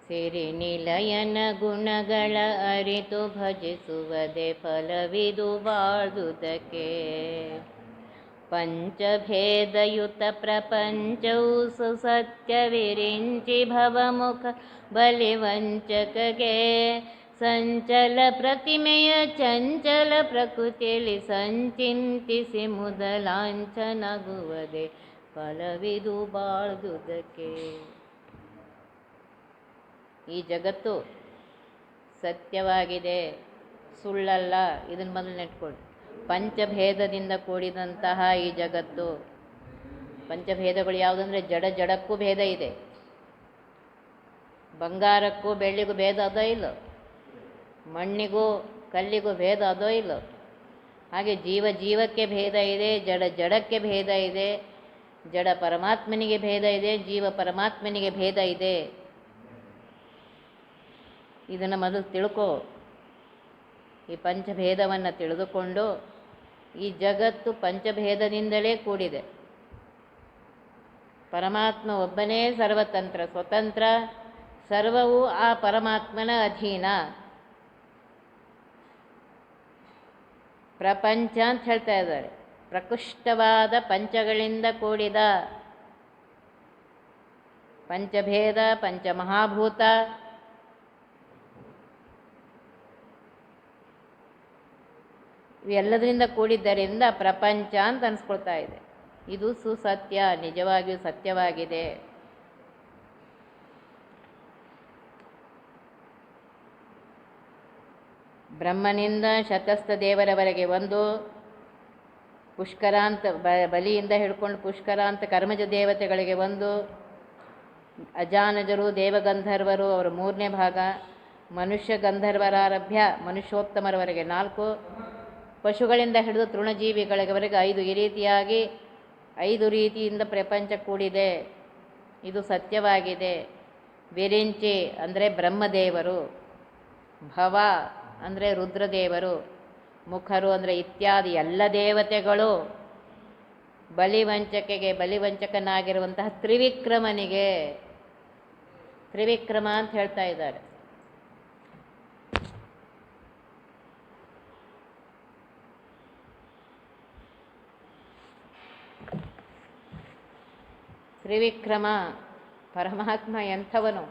ಸಿರಿ ನಿಲಯನ ಗುಣಗಳ ಅರಿತು ಭಜಿಸುವುದೇ ಫಲವಿದು ಬಾಳುವುದಕ್ಕೆ. ಪಂಚಭೇದಯುತ ಪ್ರಪಂಚವು ಸುಸತ್ಯವಿರಿಂಚಿ ಭವಮುಖ ಬಲಿವಂಚಕಗೆ. ಸಂಚಲ ಪ್ರತಿಮೆಯ ಚಂಚಲ ಪ್ರಕೃತಿಯಲ್ಲಿ ಸಂಚಿಂತಿಸಿ ಮುದಲಾಂಛನಗುವುದೇ ಫಲವಿದು ಬಾಳುವುದಕ್ಕೆ. ಈ ಜಗತ್ತು ಸತ್ಯವಾಗಿದೆ, ಸುಳ್ಳಲ್ಲ. ಇದನ್ನು ಮೊದಲು ನೆಟ್ಕೊಳ್ಳಿ. ಪಂಚಭೇದದಿಂದ ಕೂಡಿದಂತಹ ಈ ಜಗತ್ತು. ಪಂಚಭೇದಗಳು ಯಾವುದಂದರೆ ಜಡಕ್ಕೂ ಭೇದ ಇದೆ, ಬಂಗಾರಕ್ಕೂ ಬೆಳ್ಳಿಗೂ ಭೇದ ಅದೋ ಇಲ್ಲ, ಮಣ್ಣಿಗೂ ಕಲ್ಲಿಗೂ ಭೇದ ಅದೋ ಇಲ್ಲ. ಹಾಗೆ ಜೀವಕ್ಕೆ ಭೇದ ಇದೆ, ಜಡಕ್ಕೆ ಭೇದ ಇದೆ, ಜಡ ಪರಮಾತ್ಮನಿಗೆ ಭೇದ ಇದೆ, ಜೀವ ಪರಮಾತ್ಮನಿಗೆ ಭೇದ ಇದೆ. ಇದನ್ನು ಮೊದಲು ತಿಳ್ಕೋ. ಈ ಪಂಚಭೇದವನ್ನು ತಿಳಿದುಕೊಂಡು ಈ ಜಗತ್ತು ಪಂಚಭೇದದಿಂದಲೇ ಕೂಡಿದೆ. ಪರಮಾತ್ಮ ಒಬ್ಬನೇ ಸರ್ವತಂತ್ರ ಸ್ವತಂತ್ರ, ಸರ್ವವು ಆ ಪರಮಾತ್ಮನ ಅಧೀನ. ಪ್ರಪಂಚ ಅಂತ ಹೇಳ್ತಾ ಇದ್ದಾರೆ. ಪ್ರಕೃಷ್ಟವಾದ ಪಂಚಗಳಿಂದ ಕೂಡಿದ ಪಂಚಭೇದ, ಪಂಚಮಹಾಭೂತ, ಇವೆಲ್ಲದರಿಂದ ಕೂಡಿದ್ದರಿಂದ ಪ್ರಪಂಚ ಅಂತ ಅನಿಸ್ಕೊಳ್ತಾ ಇದೆ. ಇದು ಸುಸತ್ಯ, ನಿಜವಾಗಿಯೂ ಸತ್ಯವಾಗಿದೆ. ಬ್ರಹ್ಮನಿಂದ ಶತಸ್ಥ ದೇವರವರೆಗೆ ಒಂದು, ಪುಷ್ಕರಾಂತ ಬಲಿಯಿಂದ ಹಿಡ್ಕೊಂಡು ಪುಷ್ಕರಾಂತ ಕರ್ಮಜ ದೇವತೆಗಳಿಗೆ ಒಂದು, ಅಜಾನಜರು ದೇವಗಂಧರ್ವರು ಅವರ 3ನೇ ಭಾಗ, ಮನುಷ್ಯ ಗಂಧರ್ವರಾರಭ್ಯ ಮನುಷ್ಯೋತ್ತಮರವರೆಗೆ 4, ಪಶುಗಳಿಂದ ಹಿಡಿದು ತೃಣಜೀವಿಗಳವರೆಗೆ 5. ಈ ರೀತಿಯಾಗಿ 5 ರೀತಿಯಿಂದ ಪ್ರಪಂಚ ಕೂಡಿದೆ. ಇದು ಸತ್ಯವಾಗಿದೆ. ವಿರಿಂಚಿ ಅಂದರೆ ಬ್ರಹ್ಮದೇವರು, ಭವ ಅಂದರೆ ರುದ್ರದೇವರು, ಮುಖರು ಅಂದರೆ ಇತ್ಯಾದಿ ಎಲ್ಲ ದೇವತೆಗಳು, ಬಲಿವಂಚಕನಾಗಿರುವಂತಹ ತ್ರಿವಿಕ್ರಮನಿಗೆ ತ್ರಿವಿಕ್ರಮ ಅಂತ ಹೇಳ್ತಾ ಇದ್ದಾರೆ. ತ್ರಿವಿಕ್ರಮ ಪರಮಾತ್ಮ ಎಂಥವನು.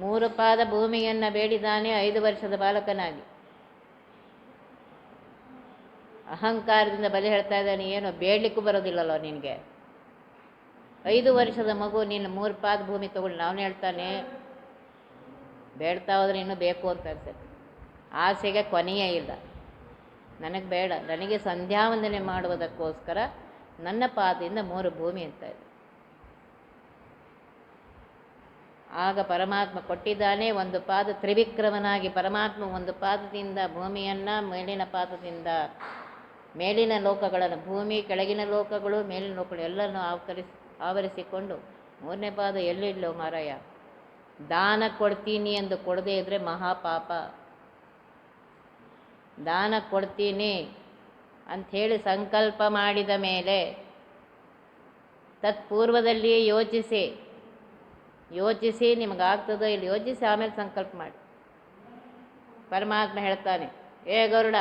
3 ಪಾದ ಭೂಮಿಯನ್ನು ಬೇಡಿದಾನೆ 5 ವರ್ಷದ ಬಾಲಕನಾಗಿ. ಅಹಂಕಾರದಿಂದ ಬಲಿ ಹೇಳ್ತಾ ಇದ್ದಾನೆ. ಏನು ಬೇಡಲಿಕ್ಕೂ ಬರೋದಿಲ್ಲല്ലോ ನಿನಗೆ, 5 ವರ್ಷದ ಮಗು ನೀನು 3 ಪಾದ ಭೂಮಿ ತಗೊಳ್ಳಿ. ಅವನು ಹೇಳ್ತಾನೆ ಬೇಡ್ತಾ ಹೋದ್ರೆ ಇನ್ನೂ ಬೇಕು ಅಂತ ಅನ್ಸುತ್ತೆ. ಆಸೆಗೆ ಕೊನೆಯೇ ಇಲ್ಲ. ನನಗೆ ಬೇಡ, ನನಗೆ ಸಂಧ್ಯಾವಂದನೆ ಮಾಡುವುದಕ್ಕೋಸ್ಕರ ನನ್ನ ಪಾದದಿಂದ 3 ಭೂಮಿ ಅಂತ ಇದೆ. ಆಗ ಪರಮಾತ್ಮ ಕೊಟ್ಟಿದ್ದಾನೆ 1 ಪಾದ. ತ್ರಿವಿಕ್ರಮನಾಗಿ ಪರಮಾತ್ಮ 1 ಪಾದದಿಂದ ಭೂಮಿಯನ್ನು, ಮೇಲಿನ ಪಾದದಿಂದ ಮೇಲಿನ ಲೋಕಗಳನ್ನು, ಭೂಮಿ ಕೆಳಗಿನ ಲೋಕಗಳು ಮೇಲಿನ ಲೋಕಗಳು ಎಲ್ಲನೂ ಆವರಿಸಿಕೊಂಡು 3ನೇ ಪಾದ ಎಲ್ಲಿಡ್ಲೋ ಮಾರಾಯ. ದಾನ ಕೊಡ್ತೀನಿ ಎಂದು ಕೊಡದೇ ಇದ್ದರೆ ಮಹಾಪಾಪ. ದಾನ ಕೊಡ್ತೀನಿ ಅಂಥೇಳಿ ಸಂಕಲ್ಪ ಮಾಡಿದ ಮೇಲೆ ತತ್ಪೂರ್ವದಲ್ಲಿಯೇ ಯೋಚಿಸಿ ನಿಮಗಾಗ್ತದೋ ಇಲ್ಲಿ ಯೋಚಿಸಿ ಆಮೇಲೆ ಸಂಕಲ್ಪ ಮಾಡಿ. ಪರಮಾತ್ಮ ಹೇಳ್ತಾನೆ, ಏ ಗರುಡ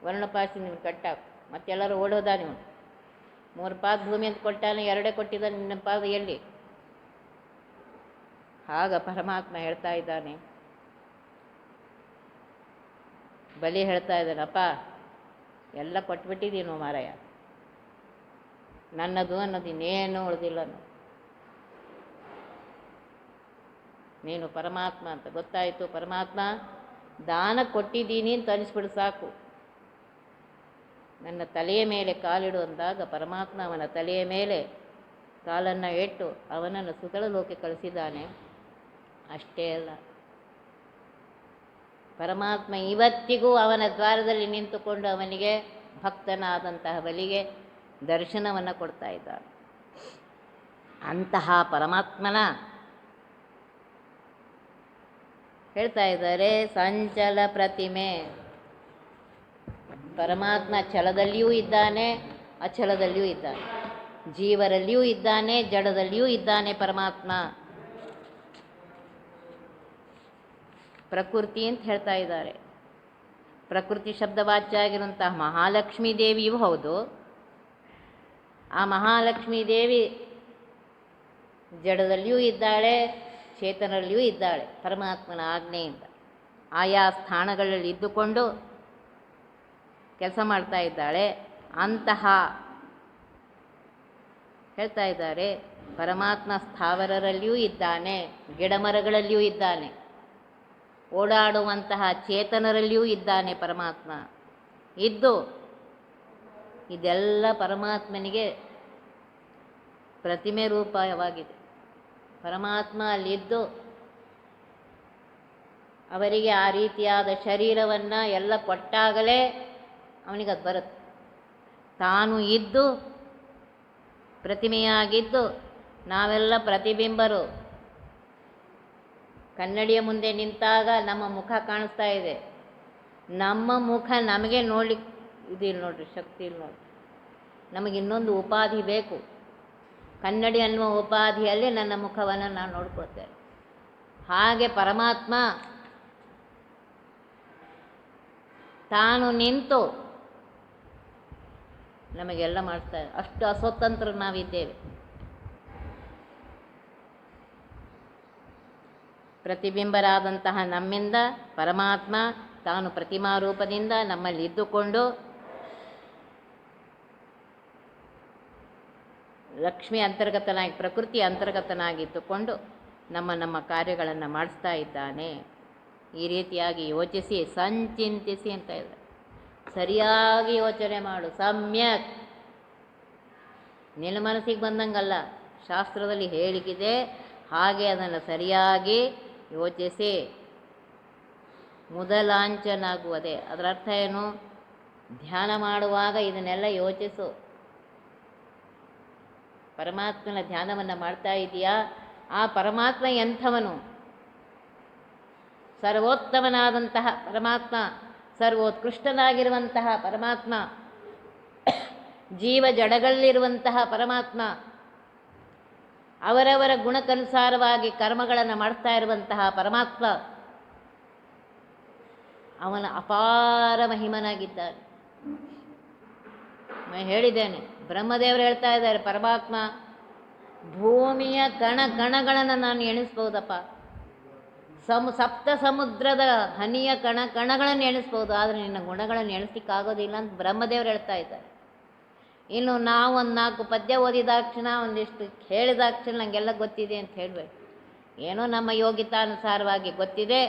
ವರ್ಣಪಾಶಿ ನೀವು ಕಟ್ಟಾಕು, ಮತ್ತೆಲ್ಲರೂ ಓಡೋದ ನೀವು. 3 ಪಾದ ಭೂಮಿ ಅಂತ ಕೊಟ್ಟಾನೆ, 2 ಕೊಟ್ಟಿದ್ದ, ನಿನ್ನ ಪಾದ ಎಲ್ಲಿ? ಆಗ ಪರಮಾತ್ಮ ಹೇಳ್ತಾ ಇದ್ದಾನೆ, ಬಲಿ ಹೇಳ್ತಾ ಇದ್ದಾನಪ್ಪ, ಎಲ್ಲ ಕೊಟ್ಬಿಟ್ಟಿದ್ದೀನೋ ಮಾರಾಯ, ನನ್ನದು ಅನ್ನೋದು ಇನ್ನೇನು ಉಳಿದಿಲ್ಲ. ನೀನು ಪರಮಾತ್ಮ ಅಂತ ಗೊತ್ತಾಯಿತು. ಪರಮಾತ್ಮ ದಾನ ಕೊಟ್ಟಿದ್ದೀನಿ ಅಂತ ಅನಿಸ್ಬಿಡು ಸಾಕು. ನನ್ನ ತಲೆಯ ಮೇಲೆ ಕಾಲಿಡು ಅಂದಾಗ ಪರಮಾತ್ಮ ಅವನ ತಲೆಯ ಮೇಲೆ ಕಾಲನ್ನು ಇಟ್ಟು ಅವನನ್ನು ಸುತಳ ಲೋಕಕ್ಕೆ ಕಳಿಸಿದ್ದಾನೆ. ಅಷ್ಟೇ ಅಲ್ಲ, ಪರಮಾತ್ಮ ಇವತ್ತಿಗೂ ಅವನ ದ್ವಾರದಲ್ಲಿ ನಿಂತುಕೊಂಡು ಅವನಿಗೆ ಭಕ್ತನಾದಂತಹ ಬಲಿಗೆ ದರ್ಶನವನ್ನು ಕೊಡ್ತಾ ಇದ್ದಾನೆ. ಅಂತಹ ಪರಮಾತ್ಮನ ಹೇಳ್ತಾ ಇದ್ದಾರೆ ಸಂಚಲ ಪ್ರತಿಮೆ. ಪರಮಾತ್ಮ ಛಲದಲ್ಲಿಯೂ ಇದ್ದಾನೆ, ಅಚಲದಲ್ಲಿಯೂ ಇದ್ದಾನೆ. ಜೀವರಲ್ಲಿಯೂ ಇದ್ದಾನೆ, ಜಡದಲ್ಲಿಯೂ ಇದ್ದಾನೆ ಪರಮಾತ್ಮ. ಪ್ರಕೃತಿ ಅಂತ ಹೇಳ್ತಾ ಇದ್ದಾರೆ. ಪ್ರಕೃತಿ ಶಬ್ದವಾಚ್ಯ ಆಗಿರುವಂತಹ ಮಹಾಲಕ್ಷ್ಮೀ ದೇವಿಯೂ ಹೌದು. ಆ ಮಹಾಲಕ್ಷ್ಮೀ ದೇವಿ ಜಡದಲ್ಲಿಯೂ ಇದ್ದಾಳೆ, ಚೇತನದಲ್ಲಿಯೂ ಇದ್ದಾಳೆ. ಪರಮಾತ್ಮನ ಆಜ್ಞೆಯಿಂದ ಆಯಾ ಸ್ಥಾನಗಳಲ್ಲಿ ಇದ್ದುಕೊಂಡು ಕೆಲಸ ಮಾಡ್ತಾ ಇದ್ದಾಳೆ. ಅಂತಹ ಹೇಳ್ತಾ ಇದ್ದಾರೆ ಪರಮಾತ್ಮ ಸ್ಥಾವರರಲ್ಲಿಯೂ ಇದ್ದಾನೆ, ಗಿಡಮರಗಳಲ್ಲಿಯೂ ಇದ್ದಾನೆ, ಓಡಾಡುವಂತಹ ಚೇತನರಲ್ಲಿಯೂ ಇದ್ದಾನೆ ಪರಮಾತ್ಮ. ಇದ್ದು ಇದೆಲ್ಲ ಪರಮಾತ್ಮನಿಗೆ ಪ್ರತಿಮೆ ರೂಪವಾಗಿದೆ. ಪರಮಾತ್ಮ ಅಲ್ಲಿದ್ದು ಅವರಿಗೆ ಆ ರೀತಿಯಾದ ಶರೀರವನ್ನು ಎಲ್ಲ ಕೊಟ್ಟಾಗಲೇ ಅವನಿಗದು ಬರುತ್ತೆ. ತಾನು ಇದ್ದು ಪ್ರತಿಮೆಯಾಗಿದ್ದು ನಾವೆಲ್ಲ ಪ್ರತಿಬಿಂಬರು. ಕನ್ನಡಿಯ ಮುಂದೆ ನಿಂತಾಗ ನಮ್ಮ ಮುಖ ಕಾಣಿಸ್ತಾ ಇದೆ. ನಮ್ಮ ಮುಖ ನಮಗೆ ನೋಡ್ಲಿಕ್ಕೆ ಇದಿಲ್ಲ ನೋಡ್ರಿ, ಶಕ್ತಿ ಇಲ್ಲ ನೋಡ್ರಿ. ನಮಗೆ ಇನ್ನೊಂದು ಉಪಾಧಿ ಬೇಕು. ಕನ್ನಡಿ ಅನ್ನುವ ಉಪಾಧಿಯಲ್ಲಿ ನನ್ನ ಮುಖವನ್ನು ನಾನು ನೋಡ್ಕೊಳ್ತೇನೆ. ಹಾಗೆ ಪರಮಾತ್ಮ ತಾನು ನಿಂತು ನಮಗೆಲ್ಲ ಮಾಡ್ತಾರೆ. ಅಷ್ಟು ಅಸ್ವತಂತ್ರ ನಾವಿದ್ದೇವೆ. ಪ್ರತಿಬಿಂಬರಾದಂತಹ ನಮ್ಮಿಂದ ಪರಮಾತ್ಮ ತಾನು ಪ್ರತಿಮಾ ರೂಪದಿಂದ ನಮ್ಮಲ್ಲಿ ಇದ್ದುಕೊಂಡು ಲಕ್ಷ್ಮಿ ಅಂತರ್ಗತನಾಗಿ, ಪ್ರಕೃತಿ ಅಂತರ್ಗತನಾಗಿದ್ದುಕೊಂಡು ನಮ್ಮ ಕಾರ್ಯಗಳನ್ನು ಮಾಡಿಸ್ತಾ ಇದ್ದಾನೆ. ಈ ರೀತಿಯಾಗಿ ಯೋಚಿಸಿ ಸಂಚಿಂತಿಸಿ ಅಂತ ಇದೆ. ಸರಿಯಾಗಿ ಯೋಚನೆ ಮಾಡು. ಸಮ್ಯಕ್, ನಿನ್ನ ಮನಸ್ಸಿಗೆ ಬಂದಂಗಲ್ಲ, ಶಾಸ್ತ್ರದಲ್ಲಿ ಹೇಳಿಗಿದೆ ಹಾಗೆ ಅದನ್ನು ಸರಿಯಾಗಿ ಯೋಚಿಸಿ. ಮೊದಲಾಂಚನಾಗುವುದೇ ಅದರ ಅರ್ಥ ಏನು? ಧ್ಯಾನ ಮಾಡುವಾಗ ಇದನ್ನೆಲ್ಲ ಯೋಚಿಸು. ಪರಮಾತ್ಮನ ಧ್ಯಾನವನ್ನು ಮಾಡ್ತಾ ಇದೆಯಾ? ಆ ಪರಮಾತ್ಮ ಎಂಥವನು? ಸರ್ವೋತ್ತಮನಾದಂತಹ ಪರಮಾತ್ಮ, ಸರ್ವೋತ್ಕೃಷ್ಟನಾಗಿರುವಂತಹ ಪರಮಾತ್ಮ, ಜೀವ ಜಡಗಳಲ್ಲಿರುವಂತಹ ಪರಮಾತ್ಮ, ಅವರವರ ಗುಣಕ್ಕನುಸಾರವಾಗಿ ಕರ್ಮಗಳನ್ನು ಮಾಡ್ತಾ ಇರುವಂತಹ ಪರಮಾತ್ಮ, ಅವನ ಅಪಾರ ಮಹಿಮನಾಗಿದ್ದಾನೆ. ನಾನು ಹೇಳಿದ್ದೇನೆ, ಬ್ರಹ್ಮದೇವರು ಹೇಳ್ತಾ ಇದ್ದಾರೆ ಪರಮಾತ್ಮ ಭೂಮಿಯ ಕಣಗಳನ್ನು ನಾನು ಎಣಿಸ್ಬೋದಪ್ಪ, ಸಪ್ತ ಸಮುದ್ರದ ಹನಿಯ ಕಣಗಳನ್ನು ಎಣಿಸ್ಬೋದು, ಆದರೆ ನಿನ್ನ ಗುಣಗಳನ್ನು ಎಣಿಸ್ಲಿಕ್ಕಾಗೋದಿಲ್ಲ ಅಂತ ಬ್ರಹ್ಮದೇವರು ಹೇಳ್ತಾ ಇದ್ದಾರೆ. ಇನ್ನು ನಾವು ಒಂದು 4 ಪದ್ಯ ಓದಿದಾಕ್ಷಣ, ಒಂದಿಷ್ಟು ಹೇಳಿದಾಕ್ಷಣ ನನಗೆಲ್ಲ ಗೊತ್ತಿದೆ ಅಂತ ಹೇಳಬೇಕು. ಏನೋ ನಮ್ಮ ಯೋಗ್ಯತಾನುಸಾರವಾಗಿ ಗೊತ್ತಿದೆ,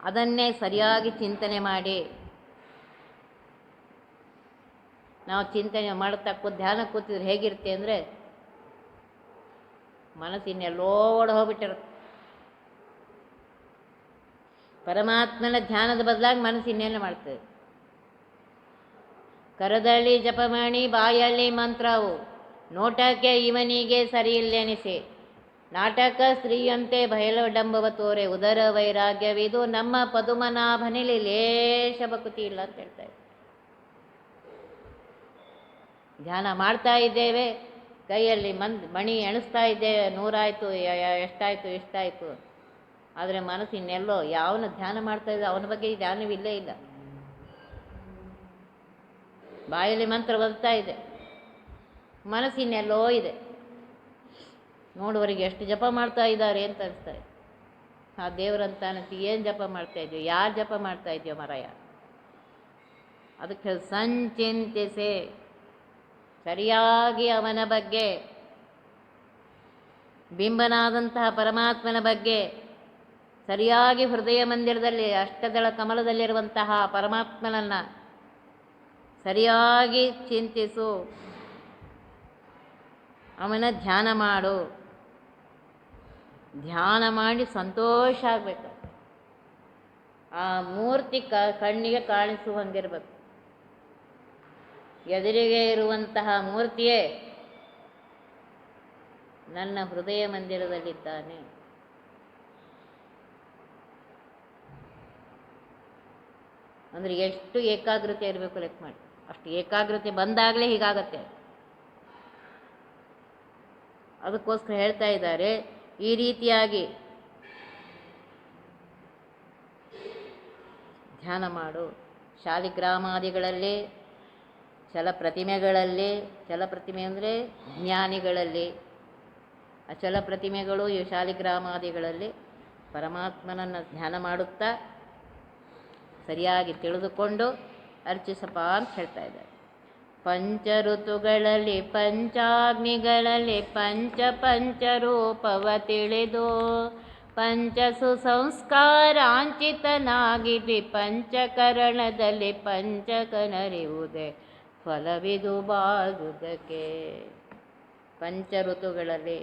ಅದನ್ನೇ ಸರಿಯಾಗಿ ಚಿಂತನೆ ಮಾಡಿ ನಾವು ಚಿಂತನೆ ಮಾಡ್ತಾ ಧ್ಯಾನ ಕೂತಿದ್ರೆ ಹೇಗಿರುತ್ತೆ ಅಂದರೆ ಮನಸ್ಸಿನೆಲ್ಲೋ ಓಡಿ ಹೋಗ್ಬಿಟ್ಟಿರುತ್ತೆ. ಪರಮಾತ್ಮನ ಧ್ಯಾನದ ಬದಲಾಗಿ ಮನಸ್ಸಿನ್ನೇನು ಮಾಡ್ತದೆ? ಕರದಲ್ಲಿ ಜಪಮಣಿ, ಬಾಯಲ್ಲಿ ಮಂತ್ರವು, ನೋಟಕ್ಕೆ ಇವನಿಗೆ ಸರಿಯಿಲ್ಲೆನಿಸಿ, ನಾಟಕ ಸ್ತ್ರೀಯಂತೆ ಬಯಲುಡಂಬವ ತೋರೆ, ಉದರ ವೈರಾಗ್ಯವಿದು ನಮ್ಮ ಪದುಮನಾಭನಲ್ಲಿ ಲೇಷ ಭಕುತಿ ಇಲ್ಲ ಅಂತ ಹೇಳ್ತಾರೆ. ಧ್ಯಾನ ಮಾಡ್ತಾ ಇದ್ದೇವೆ, ಕೈಯಲ್ಲಿ ಮಣಿ ಎಣಿಸ್ತಾ ಇದ್ದೇವೆ, 100 ಆಯಿತು, ಎಷ್ಟಾಯಿತು, ಆದರೆ ಮನಸ್ಸಿನೆಲ್ಲೋ ಯಾವನ ಧ್ಯಾನ ಮಾಡ್ತಾ ಇದ್ದ ಅವನ ಬಗ್ಗೆ ಧ್ಯಾನವಿಲ್ಲೇ ಇಲ್ಲ. ಬಾಯಲ್ಲಿ ಮಂತ್ರ ಓದ್ತಾ ಇದೆ, ಮನಸ್ಸಿನೆಲ್ಲೋ ಇದೆ. ನೋಡುವರಿಗೆ ಎಷ್ಟು ಜಪ ಮಾಡ್ತಾ ಇದ್ದಾರೆ ಅಂತ ಅನಿಸ್ತಾರೆ. ಆ ದೇವರಂತಾನಂತ ಏನು ಜಪ ಮಾಡ್ತಾ ಇದೆಯೋ, ಯಾರು ಜಪ ಮಾಡ್ತಾ ಇದೆಯೋ ಮರಯ? ಅದಕ್ಕೆ ಸಂಚಿಂತಿಸಿ ಸರಿಯಾಗಿ ಅವನ ಬಗ್ಗೆ, ಬಿಂಬನಾದಂತಹ ಪರಮಾತ್ಮನ ಬಗ್ಗೆ ಸರಿಯಾಗಿ ಹೃದಯ ಮಂದಿರದಲ್ಲಿ ಅಷ್ಟದಳ ಕಮಲದಲ್ಲಿರುವಂತಹ ಪರಮಾತ್ಮನನ್ನು ಸರಿಯಾಗಿ ಚಿಂತಿಸು, ಅವನ ಧ್ಯಾನ ಮಾಡು. ಧ್ಯಾನ ಮಾಡಿ ಸಂತೋಷ ಆಗಬೇಕು. ಆ ಮೂರ್ತಿ ಕಣ್ಣಿಗೆ ಕಾಣಿಸುವಂಗಿರಬೇಕು. ಎದುರಿಗೆ ಇರುವಂತಹ ಮೂರ್ತಿಯೇ ನನ್ನ ಹೃದಯ ಮಂದಿರದಲ್ಲಿದ್ದಾನೆ. ಅಂದರೆ ಎಷ್ಟು ಏಕಾಗ್ರತೆ ಇರಬೇಕು ಲೆಕ್ಕ ಮಾಡಿ. ಅಷ್ಟು ಏಕಾಗ್ರತೆ ಬಂದಾಗಲೇ ಹೀಗಾಗತ್ತೆ. ಅದಕ್ಕೋಸ್ಕರ ಹೇಳ್ತಾ ಇದ್ದಾರೆ, ಈ ರೀತಿಯಾಗಿ ಧ್ಯಾನ ಮಾಡು. ಶಾಲಿಗ್ರಾಮಾದಿಗಳಲ್ಲಿ, ಪ್ರತಿಮೆ ಅಂದರೆ ಜ್ಞಾನಿಗಳಲ್ಲಿ, ಅಚಲ ಪ್ರತಿಮೆಗಳು ಈ ಶಾಲಿಗ್ರಾಮಾದಿಗಳಲ್ಲಿ ಪರಮಾತ್ಮನನ್ನು ಧ್ಯಾನ ಮಾಡುತ್ತಾ ಸರಿಯಾಗಿ ತಿಳಿದುಕೊಂಡು ಅರ್ಚಿಸಪ್ಪ ಅಂತ ಹೇಳ್ತಾ ಇದ್ದಾರೆ. ಪಂಚ ಋತುಗಳಲ್ಲಿ ಪಂಚಾಗ್ನಿಗಳಲ್ಲಿ ಪಂಚರೂಪವ ತಿಳಿದು ಪಂಚ ಸುಸಂಸ್ಕಾರಾಂಚಿತನಾಗಿ ಪಂಚಕರಣದಲ್ಲಿ ಪಂಚಕನರಿವುದೇ ಫಲವಿದು ಬಾಗುವುದಕ್ಕೆ. ಪಂಚ ಋತುಗಳಲ್ಲಿ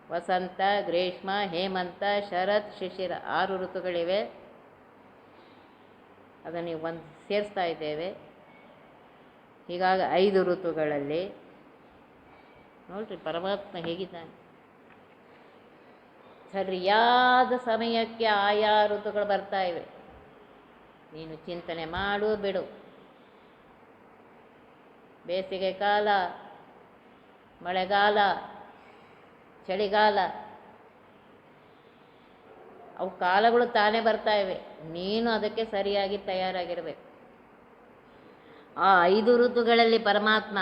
ವಸಂತ, ಗ್ರೀಷ್ಮ, ಹೇಮಂತ, ಶರತ್, ಶಿಶಿರ 6 ಋತುಗಳಿವೆ. ಅದನ್ನು ಒಂದು ಸೇರಿಸ್ತಾ ಇದ್ದೇವೆ. ಹೀಗಾಗಿ 5 ಋತುಗಳಲ್ಲಿ ನೋಡ್ರಿ ಪರಮಾತ್ಮ ಹೇಗಿದ್ದಾನೆ. ಸರಿಯಾದ ಸಮಯಕ್ಕೆ ಆಯಾ ಋತುಗಳು ಬರ್ತಾ ಇವೆ. ನೀನು ಚಿಂತನೆ ಮಾಡು ಬಿಡು. ಬೇಸಿಗೆ ಕಾಲ, ಮಳೆಗಾಲ, ಚಳಿಗಾಲ, ಅವು ಕಾಲಗಳು ತಾನೇ ಬರ್ತಾ ಇವೆ. ನೀನು ಅದಕ್ಕೆ ಸರಿಯಾಗಿ ತಯಾರಾಗಿರಬೇಕು. ಆ 5 ಋತುಗಳಲ್ಲಿ ಪರಮಾತ್ಮ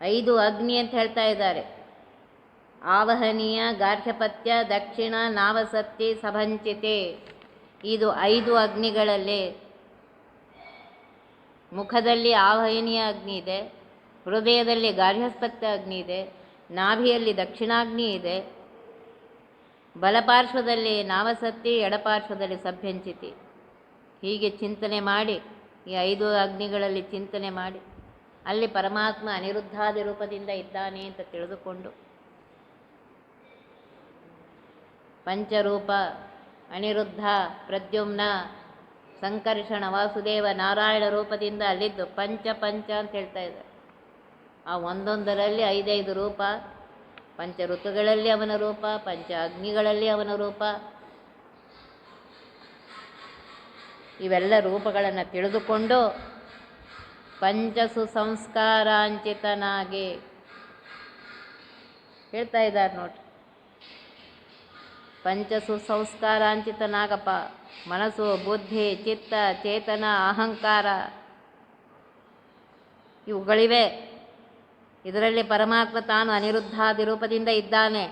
5 ಅಗ್ನಿ ಅಂತ ಹೇಳ್ತಾ ಇದ್ದಾರೆ. ಆವಹನೀಯ, ಗಾರ್ಹಪತ್ಯ, ದಕ್ಷಿಣ, ನಾವಸತ್ತಿ, ಸಭಂಚಿತೆ. ಇದು 5 ಅಗ್ನಿಗಳಲ್ಲಿ ಮುಖದಲ್ಲಿ ಆವಹನೀಯ ಅಗ್ನಿ ಇದೆ, ಹೃದಯದಲ್ಲಿ ಗಾರ್ಹಪತ್ಯ ಅಗ್ನಿ ಇದೆ, ನಾಭಿಯಲ್ಲಿ ದಕ್ಷಿಣಾಗ್ನಿ ಇದೆ, ಬಲಪಾರ್ಶ್ವದಲ್ಲಿ ನಾವಸತ್ತಿ, ಎಡಪಾರ್ಶ್ವದಲ್ಲಿ ಸಭ್ಯಂಚಿತಿ. ಹೀಗೆ ಚಿಂತನೆ ಮಾಡಿ, ಈ 5 ಅಗ್ನಿಗಳಲ್ಲಿ ಚಿಂತನೆ ಮಾಡಿ ಅಲ್ಲಿ ಪರಮಾತ್ಮ ಅನಿರುದ್ಧಾದಿ ರೂಪದಿಂದ ಇದ್ದಾನೆ ಅಂತ ತಿಳಿದುಕೊಂಡು ಪಂಚರೂಪ ಅನಿರುದ್ಧ, ಪ್ರದ್ಯುಮ್ನ, ಸಂಕರ್ಷಣ, ವಾಸುದೇವ, ನಾರಾಯಣ ರೂಪದಿಂದ ಅಲ್ಲಿದ್ದು ಪಂಚ ಅಂತ ಹೇಳ್ತಾ ಇದ್ದಾರೆ. ಆ ಒಂದೊಂದರಲ್ಲಿ 5 ರೂಪ. ಪಂಚ ಋತುಗಳಲ್ಲಿ ಅವನ ರೂಪ, ಪಂಚ ಅಗ್ನಿಗಳಲ್ಲಿ ಅವನ ರೂಪ. ಇವೆಲ್ಲ ರೂಪಗಳನ್ನು ತಿಳಿದುಕೊಂಡು ಪಂಚಸು ಸಂಸ್ಕಾರಾಂಚಿತನಾಗಿ ಹೇಳ್ತಾ ಇದ್ದಾರೆ ನೋಡ್ರಿ. ಪಂಚಸು ಸಂಸ್ಕಾರಾಂಚಿತನಾಗಪ್ಪ. ಮನಸ್ಸು, ಬುದ್ಧಿ, ಚಿತ್ತ, ಚೇತನ, ಅಹಂಕಾರ ಇವುಗಳಿವೆ. ಇದರಲ್ಲಿ ಪರಮಾತ್ಮ ತಾನು ಅನಿರುದ್ಧಾದಿ ರೂಪದಿಂದ ಇದ್ದಾನೆ.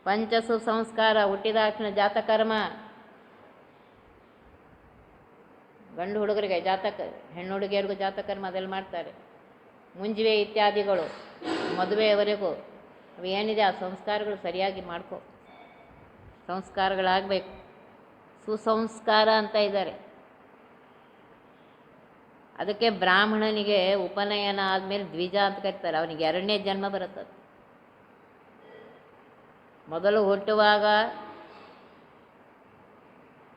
ಪಂಚಸು ಸಂಸ್ಕಾರ, ಹುಟ್ಟಿದಾಕ್ಷಣ ಜಾತಕರ್ಮ. ಗಂಡು ಹುಡುಗರಿಗೆ ಜಾತಕ, ಹೆಣ್ಣು ಹುಡುಗಿಯರಿಗೂ ಜಾತಕರ್ಮ ಅದೆಲ್ಲ ಮಾಡ್ತಾರೆ. ಮುಂಜಿವೆ ಇತ್ಯಾದಿಗಳು ಮದುವೆಯವರೆಗೂ ಅವು ಏನಿದೆ ಆ ಸಂಸ್ಕಾರಗಳು ಸರಿಯಾಗಿ ಮಾಡ್ಕೊ. ಸಂಸ್ಕಾರಗಳಾಗಬೇಕು. ಸುಸಂಸ್ಕಾರ ಅಂತ ಇದ್ದಾರೆ. ಅದಕ್ಕೆ ಬ್ರಾಹ್ಮಣನಿಗೆ ಉಪನಯನ ಆದಮೇಲೆ ದ್ವಿಜ ಅಂತ ಕರೀತಾರೆ. ಅವನಿಗೆ 2ನೇ ಜನ್ಮ ಬರುತ್ತದೆ. ಮೊದಲು ಹುಟ್ಟುವಾಗ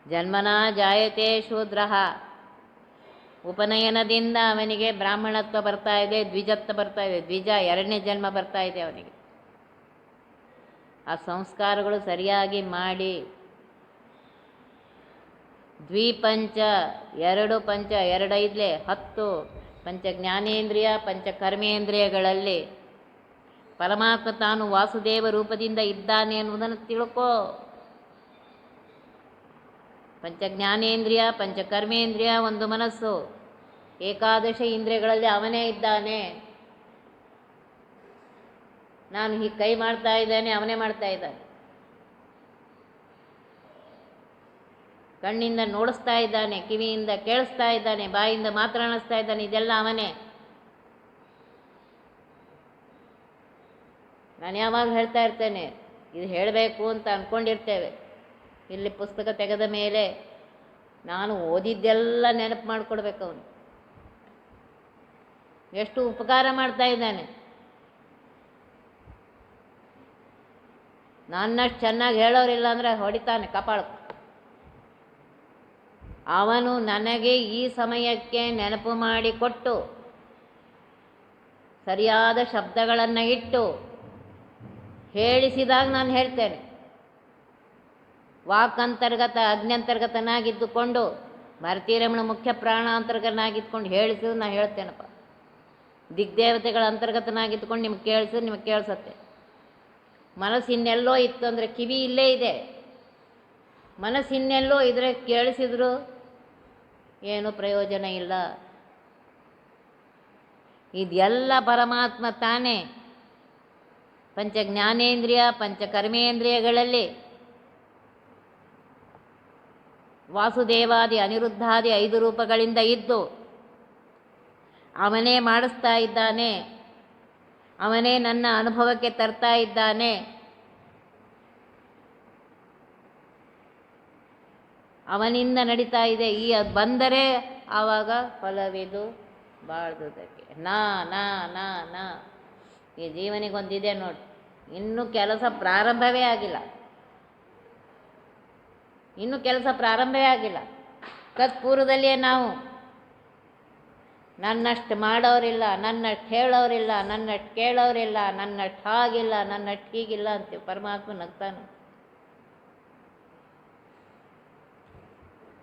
ಜನ್ಮನಾ ಜಾಯತೆ ಶೂದ್ರಃ, ಉಪನಯನದಿಂದ ಅವನಿಗೆ ಬ್ರಾಹ್ಮಣತ್ವ ಬರ್ತಾ ಇದೆ, ದ್ವಿಜತ್ವ ಬರ್ತಾ ಇದೆ. ದ್ವಿಜ 2ನೇ ಜನ್ಮ ಬರ್ತಾ ಇದೆ ಅವನಿಗೆ. ಆ ಸಂಸ್ಕಾರಗಳು ಸರಿಯಾಗಿ ಮಾಡಿ ದ್ವಿಪಂಚ, 2 ಪಂಚ, 2 5 10 ಪಂಚ ಜ್ಞಾನೇಂದ್ರಿಯ, ಪಂಚ ಕರ್ಮೇಂದ್ರಿಯಗಳಲ್ಲಿ ಪರಮಾತ್ಮ ತಾನು ವಾಸುದೇವ ರೂಪದಿಂದ ಇದ್ದಾನೆ ಎನ್ನುವುದನ್ನು ತಿಳ್ಕೋ. ಪಂಚ ಜ್ಞಾನೇಂದ್ರಿಯ, ಪಂಚ ಕರ್ಮೇಂದ್ರಿಯ, ಒಂದು ಮನಸ್ಸು, ಏಕಾದಶ ಇಂದ್ರಿಯಗಳಲ್ಲಿ ಅವನೇ ಇದ್ದಾನೆ. ನಾನು ಹೀಗೆ ಕೈ ಮಾಡ್ತಾ ಇದ್ದೇನೆ, ಅವನೇ ಮಾಡ್ತಾ ಇದ್ದಾನೆ. ಕಣ್ಣಿಂದ ನೋಡಿಸ್ತಾ ಇದ್ದಾನೆ, ಕಿವಿಯಿಂದ ಕೇಳಿಸ್ತಾ ಇದ್ದಾನೆ, ಬಾಯಿಂದ ಮಾತನಾಡಿಸ್ತಾ ಇದ್ದಾನೆ. ಇದೆಲ್ಲ ಅವನೇ. ನಾನು ಯಾವಾಗ ಹೇಳ್ತಾ ಇರ್ತೇನೆ, ಇದು ಹೇಳಬೇಕು ಅಂತ ಅಂದ್ಕೊಂಡಿರ್ತೇವೆ. ಇಲ್ಲಿ ಪುಸ್ತಕ ತೆಗೆದ ಮೇಲೆ ನಾನು ಓದಿದ್ದೆಲ್ಲ ನೆನಪು ಮಾಡಿಕೊಡ್ಬೇಕು. ಅವನು ಎಷ್ಟು ಉಪಕಾರ ಮಾಡ್ತಾ ಇದ್ದಾನೆ. ನನ್ನಷ್ಟು ಚೆನ್ನಾಗಿ ಹೇಳೋರಿಲ್ಲ ಅಂದರೆ ಹೊಡಿತಾನೆ ಕಪಾಳಕ್ಕೆ. ಅವನು ನನಗೆ ಈ ಸಮಯಕ್ಕೆ ನೆನಪು ಮಾಡಿಕೊಟ್ಟು ಸರಿಯಾದ ಶಬ್ದಗಳನ್ನು ಇಟ್ಟು ಹೇಳಿಸಿದಾಗ ನಾನು ಹೇಳ್ತೇನೆ. ವಾಕಂತರ್ಗತ ಅಗ್ನ್ಯಂತರ್ಗತನಾಗಿದ್ದುಕೊಂಡು ಭಾರತೀಯ ರಮಣ ಮುಖ್ಯ ಪ್ರಾಣಾಂತರ್ಗತನಾಗಿದ್ದುಕೊಂಡು ಹೇಳಿಸಿದ್ರು ನಾನು ಹೇಳ್ತೇನಪ್ಪ. ದಿಗ್ದೇವತೆಗಳ ಅಂತರ್ಗತನಾಗಿದ್ದುಕೊಂಡು ನಿಮ್ಗೆ ಕೇಳಿಸಿದ್ರೆ ನಿಮಗೆ ಕೇಳಿಸತ್ತೆ. ಮನಸ್ಸು ಇನ್ನೆಲ್ಲೋ ಇತ್ತು ಅಂದರೆ ಕಿವಿ ಇಲ್ಲೇ ಇದೆ. ಮನಸ್ಸು ಇನ್ನೆಲ್ಲೋ ಇದ್ರೆ ಕೇಳಿಸಿದ್ರು ಏನೂ ಪ್ರಯೋಜನ ಇಲ್ಲ. ಇದೆಲ್ಲ ಪರಮಾತ್ಮ ತಾನೇ ಪಂಚ ಜ್ಞಾನೇಂದ್ರಿಯ ಪಂಚ ಕರ್ಮೇಂದ್ರಿಯಗಳಲ್ಲಿ ವಾಸುದೇವಾದಿ ಅನಿರುದ್ಧಾದಿ 5 ರೂಪಗಳಿಂದ ಇದ್ದು ಅವನೇ ಮಾಡಿಸ್ತಾ ಇದ್ದಾನೆ. ಅವನೇ ನನ್ನ ಅನುಭವಕ್ಕೆ ತರ್ತಾ ಇದ್ದಾನೆ. ಅವನಿಂದ ನಡೀತಾ ಇದೆ. ಈ ಬಂದರೆ ಆವಾಗ ಫಲವಿದು ಬಾಳ್ದುದಕ್ಕೆ. ನಾ ನಾ ನಾ ನಾ ಈ ಜೀವನಿಗೊಂದಿದೆ ನೋಡಿ, ಇನ್ನೂ ಕೆಲಸ ಪ್ರಾರಂಭವೇ ಆಗಿಲ್ಲ. ಇನ್ನೂ ಕೆಲಸ ಪ್ರಾರಂಭವೇ ಆಗಿಲ್ಲ. ತತ್ಪೂರ್ವದಲ್ಲಿಯೇ ನಾವು ನನ್ನಷ್ಟು ಮಾಡೋರಿಲ್ಲ, ನನ್ನಷ್ಟು ಹೇಳೋರಿಲ್ಲ, ನನ್ನಷ್ಟು ಕೇಳೋರಿಲ್ಲ, ನನ್ನಷ್ಟು ಹಾಗಿಲ್ಲ, ನನ್ನಷ್ಟು ಹೀಗಿಲ್ಲ ಅಂತೀವಿ. ಪರಮಾತ್ಮ ನಗ್ತಾನೆ.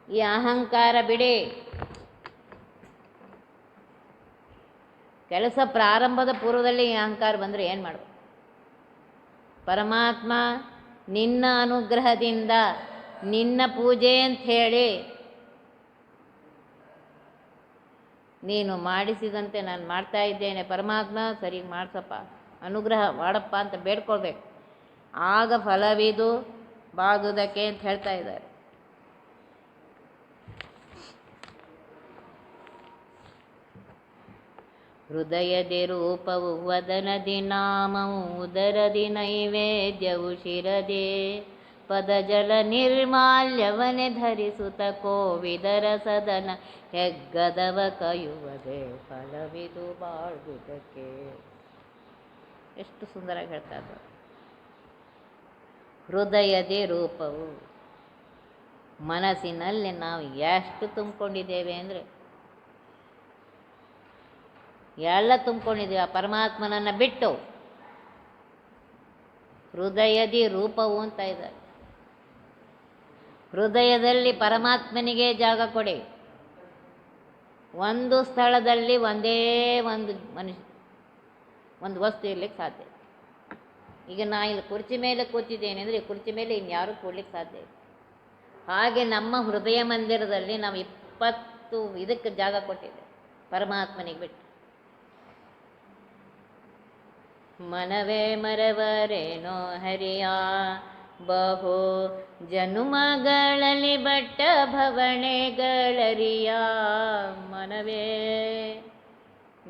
ಈ ಅಹಂಕಾರ ಬಿಡಿ. ಕೆಲಸ ಪ್ರಾರಂಭದ ಪೂರ್ವದಲ್ಲಿ ಈ ಅಹಂಕಾರ ಬಂದರೆ ಏನು ಮಾಡಬೇಕು? ಪರಮಾತ್ಮ ನಿನ್ನ ಅನುಗ್ರಹದಿಂದ ನಿನ್ನ ಪೂಜೆ ಅಂತ ಹೇಳಿ ನೀನು ಮಾಡಿಸಿದಂತೆ ನಾನು ಮಾಡ್ತಾ ಇದ್ದೇನೆ. ಪರಮಾತ್ಮ ಸರಿ ಮಾಡಿಸಪ್ಪ, ಅನುಗ್ರಹ ಮಾಡಪ್ಪ ಅಂತ ಬೇಡ್ಕೊಳ್ಬೇಕು. ಆಗ ಫಲವಿದು ಬಾಗುವುದಕ್ಕೆ ಅಂತ ಹೇಳ್ತಾ ಇದ್ದಾರೆ. ಹೃದಯದಿ ರೂಪವು ವದನದಿ ನಾಮವು ಉದರದಿ ನೈವೇದ್ಯವು ಶಿರದೆ ಪದಜಲ ನಿರ್ಮಾಲ್ಯವನೆ ಧರಿಸುತ್ತ ಕೋವಿದರ ಸದನ ಹೆಗ್ಗದವ ಕಯುವದೆ ಫಲವಿದು ಬಾಳುವುದಕ್ಕೆ. ಎಷ್ಟು ಸುಂದರವಾಗಿ ಹೇಳ್ತಾ ಇದ್ದಾರೆ. ಹೃದಯದಿ ರೂಪವು, ಮನಸ್ಸಿನಲ್ಲಿ ನಾವು ಎಷ್ಟು ತುಂಬಿಕೊಂಡಿದ್ದೇವೆ ಅಂದರೆ ಎಲ್ಲ ತುಂಬಿಕೊಂಡಿದ್ದೀವಿ ಆ ಪರಮಾತ್ಮನನ್ನು ಬಿಟ್ಟು. ಹೃದಯದಿ ರೂಪವು ಅಂತ ಇದ್ದಾರೆ. ಹೃದಯದಲ್ಲಿ ಪರಮಾತ್ಮನಿಗೆ ಜಾಗ ಕೊಡಿ. ಒಂದು ಸ್ಥಳದಲ್ಲಿ ಒಂದೇ ಒಂದು ಒಂದು ವಸ್ತು ಇರಲಿಕ್ಕೆ ಸಾಧ್ಯ. ಈಗ ನಾ ಇಲ್ಲಿ ಕುರ್ಚಿ ಮೇಲೆ ಕೂತಿದ್ದೇನೆ ಅಂದರೆ ಕುರ್ಚಿ ಮೇಲೆ ಇನ್ಯಾರೂ ಕೂಡ್ಲಿಕ್ಕೆ ಸಾಧ್ಯ ಇಲ್ಲ. ಹಾಗೆ ನಮ್ಮ ಹೃದಯ ಮಂದಿರದಲ್ಲಿ ನಾವು 20 ಇದಕ್ಕೆ ಜಾಗ ಕೊಟ್ಟಿದ್ದೇವೆ ಪರಮಾತ್ಮನಿಗೆ ಬಿಟ್ಟು. ಮನವೇ ಮರವರೇನೋ ಹರಿಯ ಬಹು ಜನುಮಗಳಲ್ಲಿ ಬಟ್ಟ ಭವಣೆಗಳರಿಯ. ಮನವೇ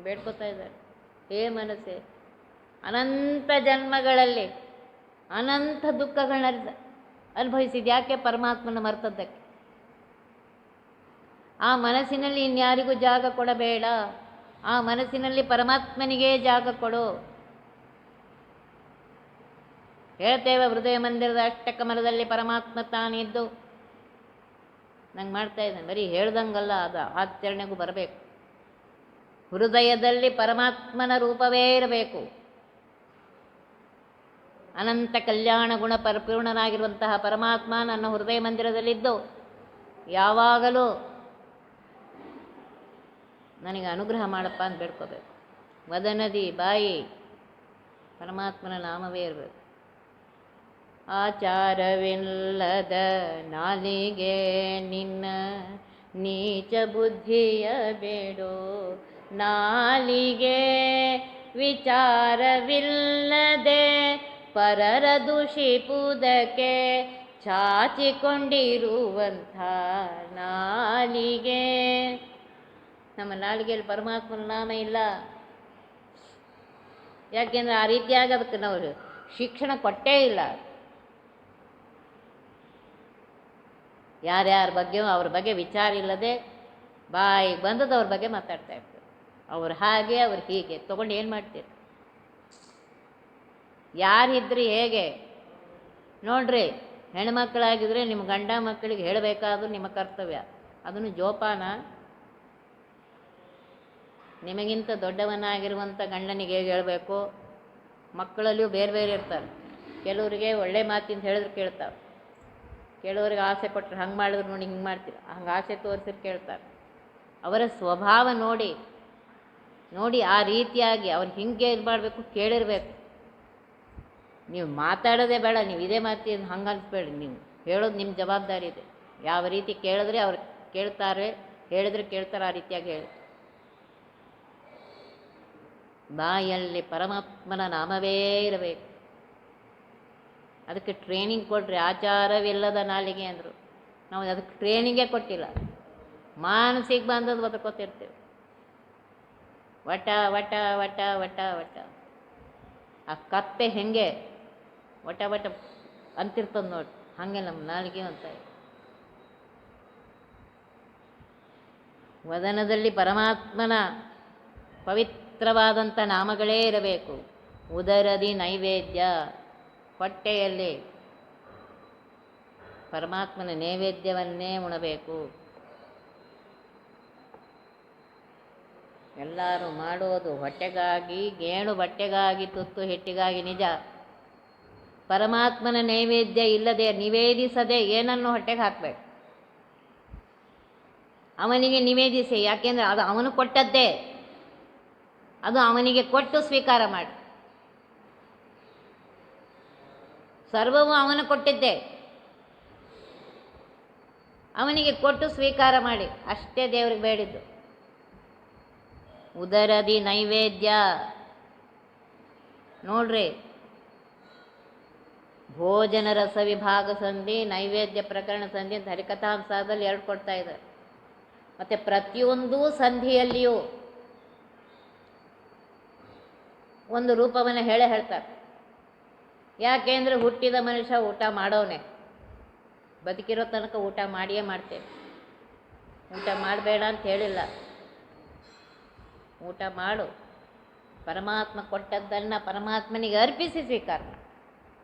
ಬೇಡ್ಕೋತಾ ಇದ್ದಾರೆ. ಹೇ ಮನಸ್ಸೇ, ಅನಂತ ಜನ್ಮಗಳಲ್ಲಿ ಅನಂತ ದುಃಖಗಳನ್ನ ಅನುಭವಿಸಿದ ಯಾಕೆ? ಪರಮಾತ್ಮನ ಮರ್ತದ್ದಕ್ಕೆ. ಆ ಮನಸ್ಸಿನಲ್ಲಿ ಇನ್ಯಾರಿಗೂ ಜಾಗ ಕೊಡಬೇಡ. ಆ ಮನಸ್ಸಿನಲ್ಲಿ ಪರಮಾತ್ಮನಿಗೆ ಜಾಗ ಕೊಡು. ಹೇಳ್ತೇವೆ ಹೃದಯ ಮಂದಿರದ ಅಷ್ಟಕಮಲದಲ್ಲಿ ಪರಮಾತ್ಮ ತಾನಿದ್ದು ನಂಗೆ ಮಾಡ್ತಾ ಇದ್ದಾನೆ. ಬರೀ ಹೇಳ್ದಂಗಲ್ಲ, ಅದು ಆಚರಣೆಗೂ ಬರಬೇಕು. ಹೃದಯದಲ್ಲಿ ಪರಮಾತ್ಮನ ರೂಪವೇ ಇರಬೇಕು. ಅನಂತ ಕಲ್ಯಾಣ ಗುಣ ಪರಿಪೂರ್ಣನಾಗಿರುವಂತಹ ಪರಮಾತ್ಮ ನನ್ನ ಹೃದಯ ಮಂದಿರದಲ್ಲಿದ್ದು ಯಾವಾಗಲೂ ನನಗೆ ಅನುಗ್ರಹ ಮಾಡಪ್ಪ ಅಂತ ಬೇಡ್ಕೋಬೇಕು. ವದನದಿ ಬಾಯಿ ಪರಮಾತ್ಮನ ನಾಮವೇ ಇರಬೇಕು. ಆಚಾರವಿಲ್ಲದ ನಾಲಿಗೆ ನಿನ್ನ ನೀಚ ಬುದ್ಧಿಯ ಬೇಡೋ. ನಾಲಿಗೆ ವಿಚಾರವಿಲ್ಲದೆ ಪರರ ದೂಷಿಪುದಕ್ಕೆ ಚಾಚಿಕೊಂಡಿರುವಂಥ ನಾಲಿಗೆ. ನಮ್ಮ ನಾಲಿಗೆಯಲ್ಲಿ ಪರಮಾತ್ಮನ ನಾಮ ಇಲ್ಲ. ಯಾಕೆಂದರೆ ಆ ರೀತಿಯಾಗಿ ಅದಕ್ಕೆ ನಾವು ಶಿಕ್ಷಣ ಕೊಟ್ಟೇ ಇಲ್ಲ. ಯಾರ್ಯಾರ ಬಗ್ಗೆಯೂ ಅವ್ರ ಬಗ್ಗೆ ವಿಚಾರ ಇಲ್ಲದೆ ಬಾಯಿಗೆ ಬಂದದ್ದು ಅವ್ರ ಬಗ್ಗೆ ಮಾತಾಡ್ತಾ ಇರ್ತಾರೆ. ಅವ್ರು ಹಾಗೆ, ಅವ್ರು ಹೀಗೆ ತೊಗೊಂಡು ಏನು ಮಾಡ್ತೀರಿ? ಯಾರಿದ್ರಿ ಹೇಗೆ ನೋಡ್ರಿ. ಹೆಣ್ಮಕ್ಳಾಗಿದ್ರೆ ನಿಮ್ಮ ಗಂಡ ಮಕ್ಕಳಿಗೆ ಹೇಳಬೇಕಾದ್ರೂ ನಿಮ್ಮ ಕರ್ತವ್ಯ. ಅದನ್ನು ಜೋಪಾನ. ನಿಮಗಿಂತ ದೊಡ್ಡವನಾಗಿರುವಂಥ ಗಂಡನಿಗೆ ಹೇಗೆ ಹೇಳಬೇಕು? ಮಕ್ಕಳಲ್ಲಿಯೂ ಬೇರೆ ಬೇರೆ ಇರ್ತಾರೆ. ಕೆಲವರಿಗೆ ಒಳ್ಳೆ ಮಾತಿಂದ ಹೇಳಿದ್ರೆ ಕೇಳ್ತಾರೆ. ಕೆಲವರಿಗೆ ಆಸೆ ಕೊಟ್ಟರೆ ಹಂಗೆ ಮಾಡಿದ್ರು ನೋಡಿ ಹಿಂಗೆ ಮಾಡ್ತೀರ, ಹಂಗೆ ಆಸೆ ತೋರಿಸಿದ್ರೆ ಕೇಳ್ತಾರೆ. ಅವರ ಸ್ವಭಾವ ನೋಡಿ ನೋಡಿ, ಆ ರೀತಿಯಾಗಿ ಅವ್ರು ಹಿಂಗೆ ಇದು ಮಾಡಬೇಕು, ಕೇಳಿರಬೇಕು. ನೀವು ಮಾತಾಡೋದೇ ಬೇಡ, ನೀವು ಇದೇ ಮಾತಿ ಹಂಗೆ ಅನ್ಸ್ಬೇಡಿ. ನೀವು ಹೇಳೋದು ನಿಮ್ಮ ಜವಾಬ್ದಾರಿ ಇದೆ. ಯಾವ ರೀತಿ ಕೇಳಿದ್ರೆ ಅವ್ರು ಕೇಳ್ತಾರೆ, ಹೇಳಿದ್ರೆ ಕೇಳ್ತಾರೆ, ಆ ರೀತಿಯಾಗಿ ಹೇಳಿ. ಬಾಯಲ್ಲಿ ಪರಮಾತ್ಮನ ನಾಮವೇ ಇರಬೇಕು. ಅದಕ್ಕೆ ಟ್ರೈನಿಂಗ್ ಕೊಡ್ರಿ. ಆಚಾರವಿಲ್ಲದ ನಾಲಿಗೆ ಅಂದರು. ನಾವು ಅದಕ್ಕೆ ಟ್ರೈನಿಂಗೇ ಕೊಟ್ಟಿಲ್ಲ. ಮಾನಸಿಗೆ ಬಂದದ್ದು ಬದುಕೋತಿರ್ತೇವೆ. ವಟ ವಟ ವಟ ವಟ ವಟ. ಆ ಕಪ್ಪೆ ಹೆಂಗೆ ವಟ ವಟ ಅಂತಿರ್ತದೆ ನೋಡಿ, ಹಾಗೆ ನಮ್ಮ ನಾಲಿಗೆ ಅಂತ. ವದನದಲ್ಲಿ ಪರಮಾತ್ಮನ ಪವಿತ್ರವಾದಂಥ ನಾಮಗಳೇ ಇರಬೇಕು. ಉದರದಿ ನೈವೇದ್ಯ, ಹೊಟ್ಟೆಯಲ್ಲಿ ಪರಮಾತ್ಮನ ನೈವೇದ್ಯವನ್ನೇ ಉಣಬೇಕು. ಎಲ್ಲರೂ ಮಾಡೋದು ಹೊಟ್ಟೆಗಾಗಿ, ಗೇಣು ಬಟ್ಟೆಗಾಗಿ, ತುತ್ತು ಹಿಟ್ಟಿಗಾಗಿ. ನಿಜ, ಪರಮಾತ್ಮನ ನೈವೇದ್ಯ ಇಲ್ಲದೆ, ನಿವೇದಿಸದೆ ಏನನ್ನು ಹೊಟ್ಟೆಗೆ ಹಾಕಬೇಕು. ಅವನಿಗೆ ನಿವೇದಿಸಿ, ಯಾಕೆಂದರೆ ಅದು ಅವನು ಕೊಟ್ಟದ್ದೇ. ಅದು ಅವನಿಗೆ ಕೊಟ್ಟು ಸ್ವೀಕಾರ ಮಾಡಿ. ಸರ್ವವು ಅವನು ಕೊಟ್ಟಿದ್ದೆ, ಅವನಿಗೆ ಕೊಟ್ಟು ಸ್ವೀಕಾರ ಮಾಡಿ. ಅಷ್ಟೇ ದೇವ್ರಿಗೆ ಬೇಡಿದ್ದು. ಉದರದಿ ನೈವೇದ್ಯ ನೋಡ್ರಿ. ಭೋಜನ ರಸ ವಿಭಾಗ ಸಂಧಿ, ನೈವೇದ್ಯ ಪ್ರಕರಣ ಸಂಧಿ ಅಂತ ಹರಿಕಥಾಂಸದಲ್ಲಿ 2 ಕೊಡ್ತಾ ಇದ್ದಾರೆ. ಮತ್ತು ಪ್ರತಿಯೊಂದು ಸಂಧಿಯಲ್ಲಿಯೂ ಒಂದು ರೂಪವನ್ನು ಹೇಳ್ತಾರೆ. ಯಾಕೆಂದರೆ ಹುಟ್ಟಿದ ಮನುಷ್ಯ ಊಟ ಮಾಡೋನೆ. ಬದುಕಿರೋ ತನಕ ಊಟ ಮಾಡಿಯೇ ಮಾಡ್ತೇವೆ. ಊಟ ಮಾಡಬೇಡ ಅಂತ ಹೇಳಿಲ್ಲ. ಊಟ ಮಾಡು. ಪರಮಾತ್ಮ ಕೊಟ್ಟದ್ದನ್ನು ಪರಮಾತ್ಮನಿಗೆ ಅರ್ಪಿಸಿ ಸ್ವೀಕಾರ ಮಾಡು.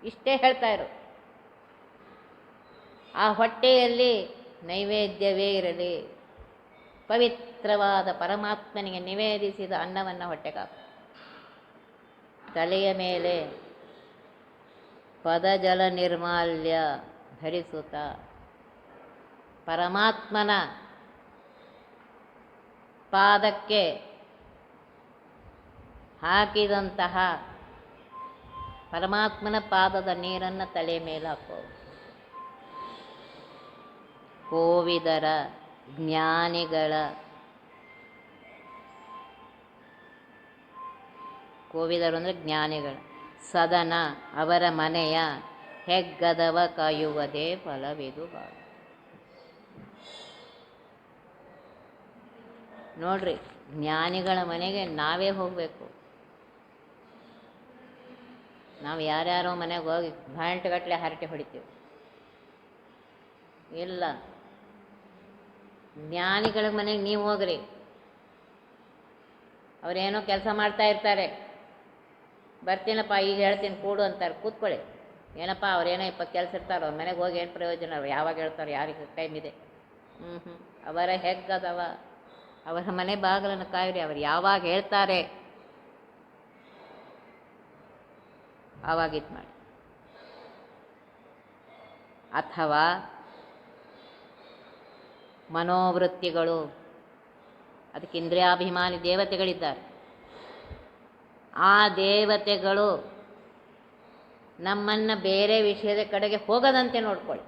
ಇಷ್ಟೇ ಹೇಳ್ತಾ ಇರು. ಆ ಹೊಟ್ಟೆಯಲ್ಲಿ ನೈವೇದ್ಯವೇ ಇರಲಿ. ಪವಿತ್ರವಾದ ಪರಮಾತ್ಮನಿಗೆ ನಿವೇದಿಸಿದ ಅನ್ನವನ್ನು ಹೊಟ್ಟೆಗಾಕು. ತಲೆಯ ಮೇಲೆ ಪದಜಲ ನಿರ್ಮಾಲ್ಯ ಧರಿಸುತ್ತ ಪರಮಾತ್ಮನ ಪಾದಕ್ಕೆ ಹಾಕಿದಂತಹ ಪರಮಾತ್ಮನ ಪಾದದ ನೀರನ್ನು ತಲೆ ಮೇಲೆ ಹಾಕೋ. ಕೋವಿದರ ಜ್ಞಾನಿಗಳ, ಕೋವಿದರು ಅಂದರೆ ಜ್ಞಾನಿಗಳ ಸದನ, ಅವರ ಮನೆಯ ಹೆಗ್ಗದವ ಕಾಯುವುದೇ ಫಲವಿದು ಬಾಳ. ನೋಡ್ರಿ, ಜ್ಞಾನಿಗಳ ಮನೆಗೆ ನಾವೇ ಹೋಗಬೇಕು. ನಾವು ಯಾರ್ಯಾರೋ ಮನೆಗೆ ಹೋಗಿ ಗಂಟೆಗಟ್ಟಲೆ ಹರಟೆ ಹೊಡಿತೀವಿ. ಇಲ್ಲ, ಜ್ಞಾನಿಗಳ ಮನೆಗೆ ನೀವು ಹೋಗ್ರಿ. ಅವರೇನೋ ಕೆಲಸ ಮಾಡ್ತಾ ಇರ್ತಾರೆ. ಬರ್ತೀನಪ್ಪ, ಈಗ ಹೇಳ್ತೀನಿ ಕೂಡು ಅಂತಾರೆ. ಕೂತ್ಕೊಳ್ಳಿ. ಏನಪ್ಪ ಅವ್ರೇನೋ 20 ಕೆಲಸ ಇರ್ತಾರೆ. ಅವ್ರ ಮನೆಗೆ ಹೋಗಿ ಏನು ಪ್ರಯೋಜನ? ಅವ್ರು ಯಾವಾಗ ಹೇಳ್ತಾರೆ? ಯಾರಿಗೆ ಟೈಮ್ ಇದೆ? ಅವರ ಹೆಗ್ಗದವ, ಅವರ ಮನೆ ಬಾಗಿಲನ್ನು ಕಾಯಿರಿ. ಅವರು ಯಾವಾಗ ಹೇಳ್ತಾರೆ ಆವಾಗ ಇದು ಮಾಡಿ. ಅಥವಾ ಮನೋವೃತ್ತಿಗಳು, ಅದಕ್ಕೆ ಇಂದ್ರಿಯಾಭಿಮಾನಿ ದೇವತೆಗಳಿದ್ದಾರೆ. ಆ ದೇವತೆಗಳು ನಮ್ಮನ್ನು ಬೇರೆ ವಿಷಯದ ಕಡೆಗೆ ಹೋಗದಂತೆ ನೋಡ್ಕೊಳ್ಳಿ.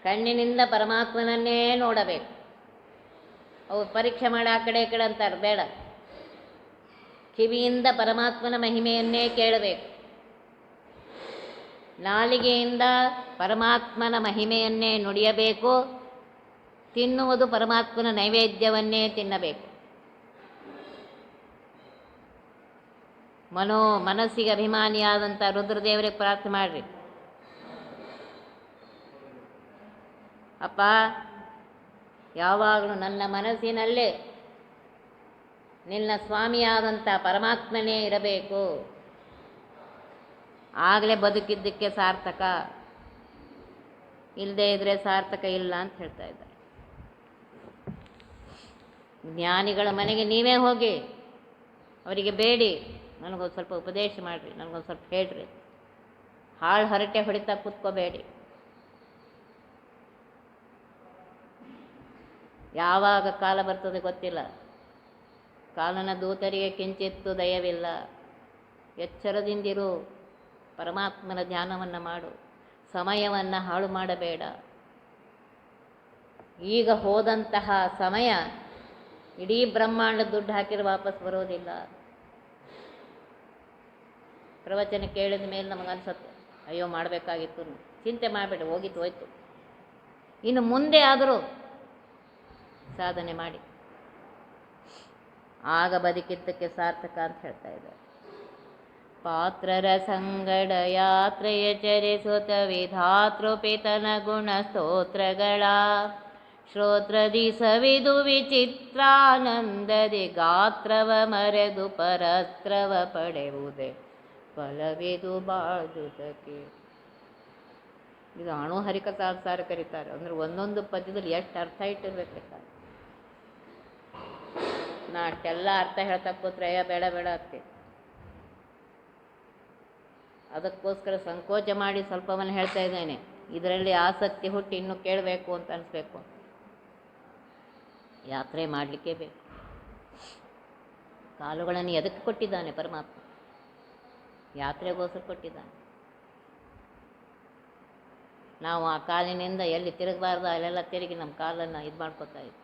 ಕಣ್ಣಿನಿಂದ ಪರಮಾತ್ಮನನ್ನೇ ನೋಡಬೇಕು. ಅವು ಪರೀಕ್ಷೆ ಮಾಡಿ ಆ ಕಡೆ ಈ ಕಡೆ ಅಂತಾರೆ, ಬೇಡ. ಕಿವಿಯಿಂದ ಪರಮಾತ್ಮನ ಮಹಿಮೆಯನ್ನೇ ಕೇಳಬೇಕು. ನಾಲಿಗೆಯಿಂದ ಪರಮಾತ್ಮನ ಮಹಿಮೆಯನ್ನೇ ನುಡಿಯಬೇಕು. ತಿನ್ನುವುದು ಪರಮಾತ್ಮನ ನೈವೇದ್ಯವನ್ನೇ ತಿನ್ನಬೇಕು. ಮನಸ್ಸಿಗೆ ಅಭಿಮಾನಿಯಾದಂಥ ರುದ್ರದೇವರಿಗೆ ಪ್ರಾರ್ಥನೆ ಮಾಡಿರಿ. ಅಪ್ಪ, ಯಾವಾಗಲೂ ನನ್ನ ಮನಸ್ಸಿನಲ್ಲೇ ನಿನ್ನ ಸ್ವಾಮಿಯಾದಂಥ ಪರಮಾತ್ಮನೇ ಇರಬೇಕು. ಆಗಲೇ ಬದುಕಿದ್ದಕ್ಕೆ ಸಾರ್ಥಕ, ಇಲ್ಲದೇ ಇದ್ದರೆ ಸಾರ್ಥಕ ಇಲ್ಲ ಅಂತ ಹೇಳ್ತಾ ಇದ್ದಾರೆ. ಜ್ಞಾನಿಗಳ ಮನೆಗೆ ನೀವೇ ಹೋಗಿ ಅವರಿಗೆ ಬೇಡಿ, ನನಗೊಂದು ಸ್ವಲ್ಪ ಉಪದೇಶ ಮಾಡಿರಿ, ನನಗೊಂದು ಸ್ವಲ್ಪ ಹೇಳ್ರಿ. ಹಾಳು ಹರಟೆ ಹೊಡಿತಾ ಕೂತ್ಕೋಬೇಡಿ. ಯಾವಾಗ ಕಾಲ ಬರ್ತದೆ ಗೊತ್ತಿಲ್ಲ. ಕಾಲನ ದೂತರಿಗೆ ಕಿಂಚಿತ್ತು ದಯವಿಲ್ಲ. ಎಚ್ಚರದಿಂದಿರು, ಪರಮಾತ್ಮನ ಧ್ಯಾನವನ್ನು ಮಾಡು, ಸಮಯವನ್ನು ಹಾಳು ಮಾಡಬೇಡ. ಈಗ ಹೋದಂತಹ ಸಮಯ ಇಡೀ ಬ್ರಹ್ಮಾಂಡ ದುಡ್ಡು ಹಾಕಿದ್ರೆ ವಾಪಸ್ ಬರೋದಿಲ್ಲ. ಪ್ರವಚನ ಕೇಳಿದ ಮೇಲೆ ನಮಗನ್ಸುತ್ತೆ, ಅಯ್ಯೋ ಮಾಡಬೇಕಾಗಿತ್ತು, ಚಿಂತೆ ಮಾಡಬೇಡ, ಹೋಗಿತ್ತು ಹೋಯ್ತು. ಇನ್ನು ಮುಂದೆ ಆದರೂ ಸಾಧನೆ ಮಾಡಿ, ಆಗ ಬದುಕಿದ್ದಕ್ಕೆ ಸಾರ್ಥಕ ಅಂತ ಹೇಳ್ತಾ ಇದ್ದಾರೆ. ಪಾತ್ರರ ಸಂಗಡ ಯಾತ್ರೆಯ ಚರಿಸುತ್ತ ವಿಧಾತೃಪಿತನ ಗುಣ ಸ್ತೋತ್ರಗಳ ಶ್ರೋತ್ರದಿ ಸವಿದು ವಿಚಿತ್ರಾನಂದದಿ ಗಾತ್ರವ ಮರೆದು ಪರತ್ರವ ಪಡೆಯುವುದೇ ಫಲವಿದು ಬಾಳುವುದಕ್ಕೆ. ಇದು ಅಣು ಹರಿಕಥಾಸಾರ ಕರೀತಾರೆ. ಅಂದರೆ ಒಂದೊಂದು ಪದ್ಯದಲ್ಲಿ ಎಷ್ಟು ಅರ್ಥ ಇಟ್ಟಿರ್ಬೇಕು ಲೆಕ್ಕ. ನಾ ಅಷ್ಟೆಲ್ಲ ಅರ್ಥ ಹೇಳ್ತಾ ಕೂತ್ರೆ ಬೇಡ ಬೇಡ ಆಗ್ತದೆ. ಅದಕ್ಕೋಸ್ಕರ ಸಂಕೋಚ ಮಾಡಿ ಸ್ವಲ್ಪವನ್ನು ಹೇಳ್ತಾ ಇದ್ದೇನೆ. ಇದರಲ್ಲಿ ಆಸಕ್ತಿ ಹುಟ್ಟಿ ಇನ್ನೂ ಕೇಳಬೇಕು ಅಂತ ಅನಿಸ್ಬೇಕು. ಯಾತ್ರೆ ಮಾಡಲಿಕ್ಕೆ ಬೇಕು. ಕಾಲುಗಳನ್ನು ಎದಕ್ಕೆ ಕೊಟ್ಟಿದ್ದಾನೆ ಪರಮಾತ್ಮ? ಯಾತ್ರೆಗೋಸ್ಕರ ಕೊಟ್ಟಿದ್ದಾನೆ. ನಾವು ಆ ಕಾಲಿನಿಂದ ಎಲ್ಲಿ ತಿರುಗಬಾರ್ದು ಅಲ್ಲೆಲ್ಲ ತಿರುಗಿ ನಮ್ಮ ಕಾಲನ್ನು ಇದು ಮಾಡ್ಕೋತಾ ಇದ್ವಿ.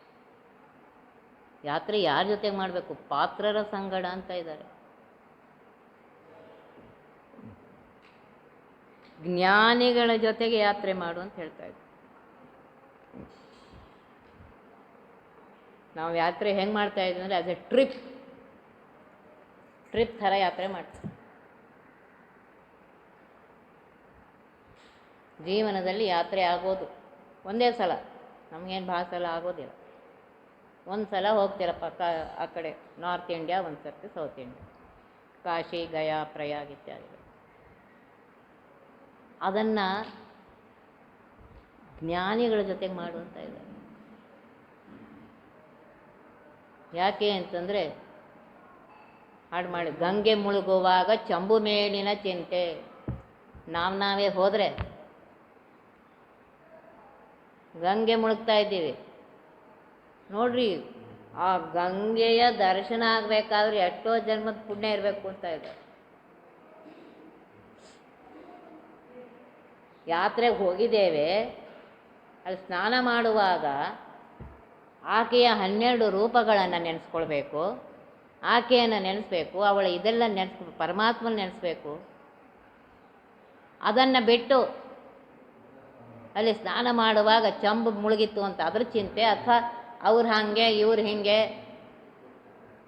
ಯಾತ್ರೆ ಯಾರ ಜೊತೆಗೆ ಮಾಡಬೇಕು? ಪಾತ್ರರ ಸಂಗಡ ಅಂತ ಇದ್ದಾರೆ. ಜ್ಞಾನಿಗಳ ಜೊತೆಗೆ ಯಾತ್ರೆ ಮಾಡು ಅಂತ ಹೇಳ್ತಾ ಇದ್ವಿ. ನಾವು ಯಾತ್ರೆ ಹೆಂಗೆ ಮಾಡ್ತಾ ಇದ್ವಿ ಅಂದರೆ ಆಸ್ ಎ ಟ್ರಿಪ್ ಥರ ಯಾತ್ರೆ ಮಾಡ್ತೀವಿ. ಜೀವನದಲ್ಲಿ ಯಾತ್ರೆ ಆಗೋದು ಒಂದೇ ಸಲ, ನಮಗೇನು ಭಾಳ ಸಲ ಆಗೋದಿಲ್ಲ. ಒಂದು ಸಲ ಹೋಗ್ತೀರಪ್ಪ ಆ ಕಡೆ ನಾರ್ತ್ ಇಂಡಿಯಾ, ಒಂದು ಸರ್ತಿ ಸೌತ್ ಇಂಡಿಯಾ, ಕಾಶಿ, ಗಯಾ, ಪ್ರಯಾಗ್ ಇತ್ಯಾದಿ. ಅದನ್ನು ಜ್ಞಾನಿಗಳ ಜೊತೆಗೆ ಮಾಡುವಂತ ಇದೆ. ಯಾಕೆ ಅಂತಂದರೆ ಹಾಡು ಮಾಡಿ, ಗಂಗೆ ಮುಳುಗುವಾಗ ಚಂಬು ಮೇಲಿನ ಚಿಂತೆ. ನಾವೇ ಹೋದರೆ ಗಂಗೆ ಮುಳುಗ್ತಾ ಇದ್ದೀವಿ ನೋಡ್ರಿ. ಆ ಗಂಗೆಯ ದರ್ಶನ ಆಗಬೇಕಾದ್ರೆ ಎಷ್ಟೋ ಜನ್ಮದ ಪುಣ್ಯ ಇರಬೇಕು ಅಂತ ಇದೆ. ಯಾತ್ರೆಗೆ ಹೋಗಿದ್ದೇವೆ, ಅಲ್ಲಿ ಸ್ನಾನ ಮಾಡುವಾಗ ಆಕೆಯ 12 ರೂಪಗಳನ್ನು ನೆನೆಸ್ಕೊಳ್ಬೇಕು, ಆಕೆಯನ್ನು ನೆನೆಸ್ಬೇಕು, ಅವಳ ಇದೆಲ್ಲ ಪರಮಾತ್ಮನ ನೆನೆಸ್ಬೇಕು. ಅದನ್ನು ಬಿಟ್ಟು ಅಲ್ಲಿ ಸ್ನಾನ ಮಾಡುವಾಗ ಚಂಬು ಮುಳುಗಿತ್ತು ಅಂತ ಅದ್ರ ಚಿಂತೆ, ಅಥವಾ ಅವ್ರು ಹಾಗೆ ಇವ್ರು ಹೀಗೆ,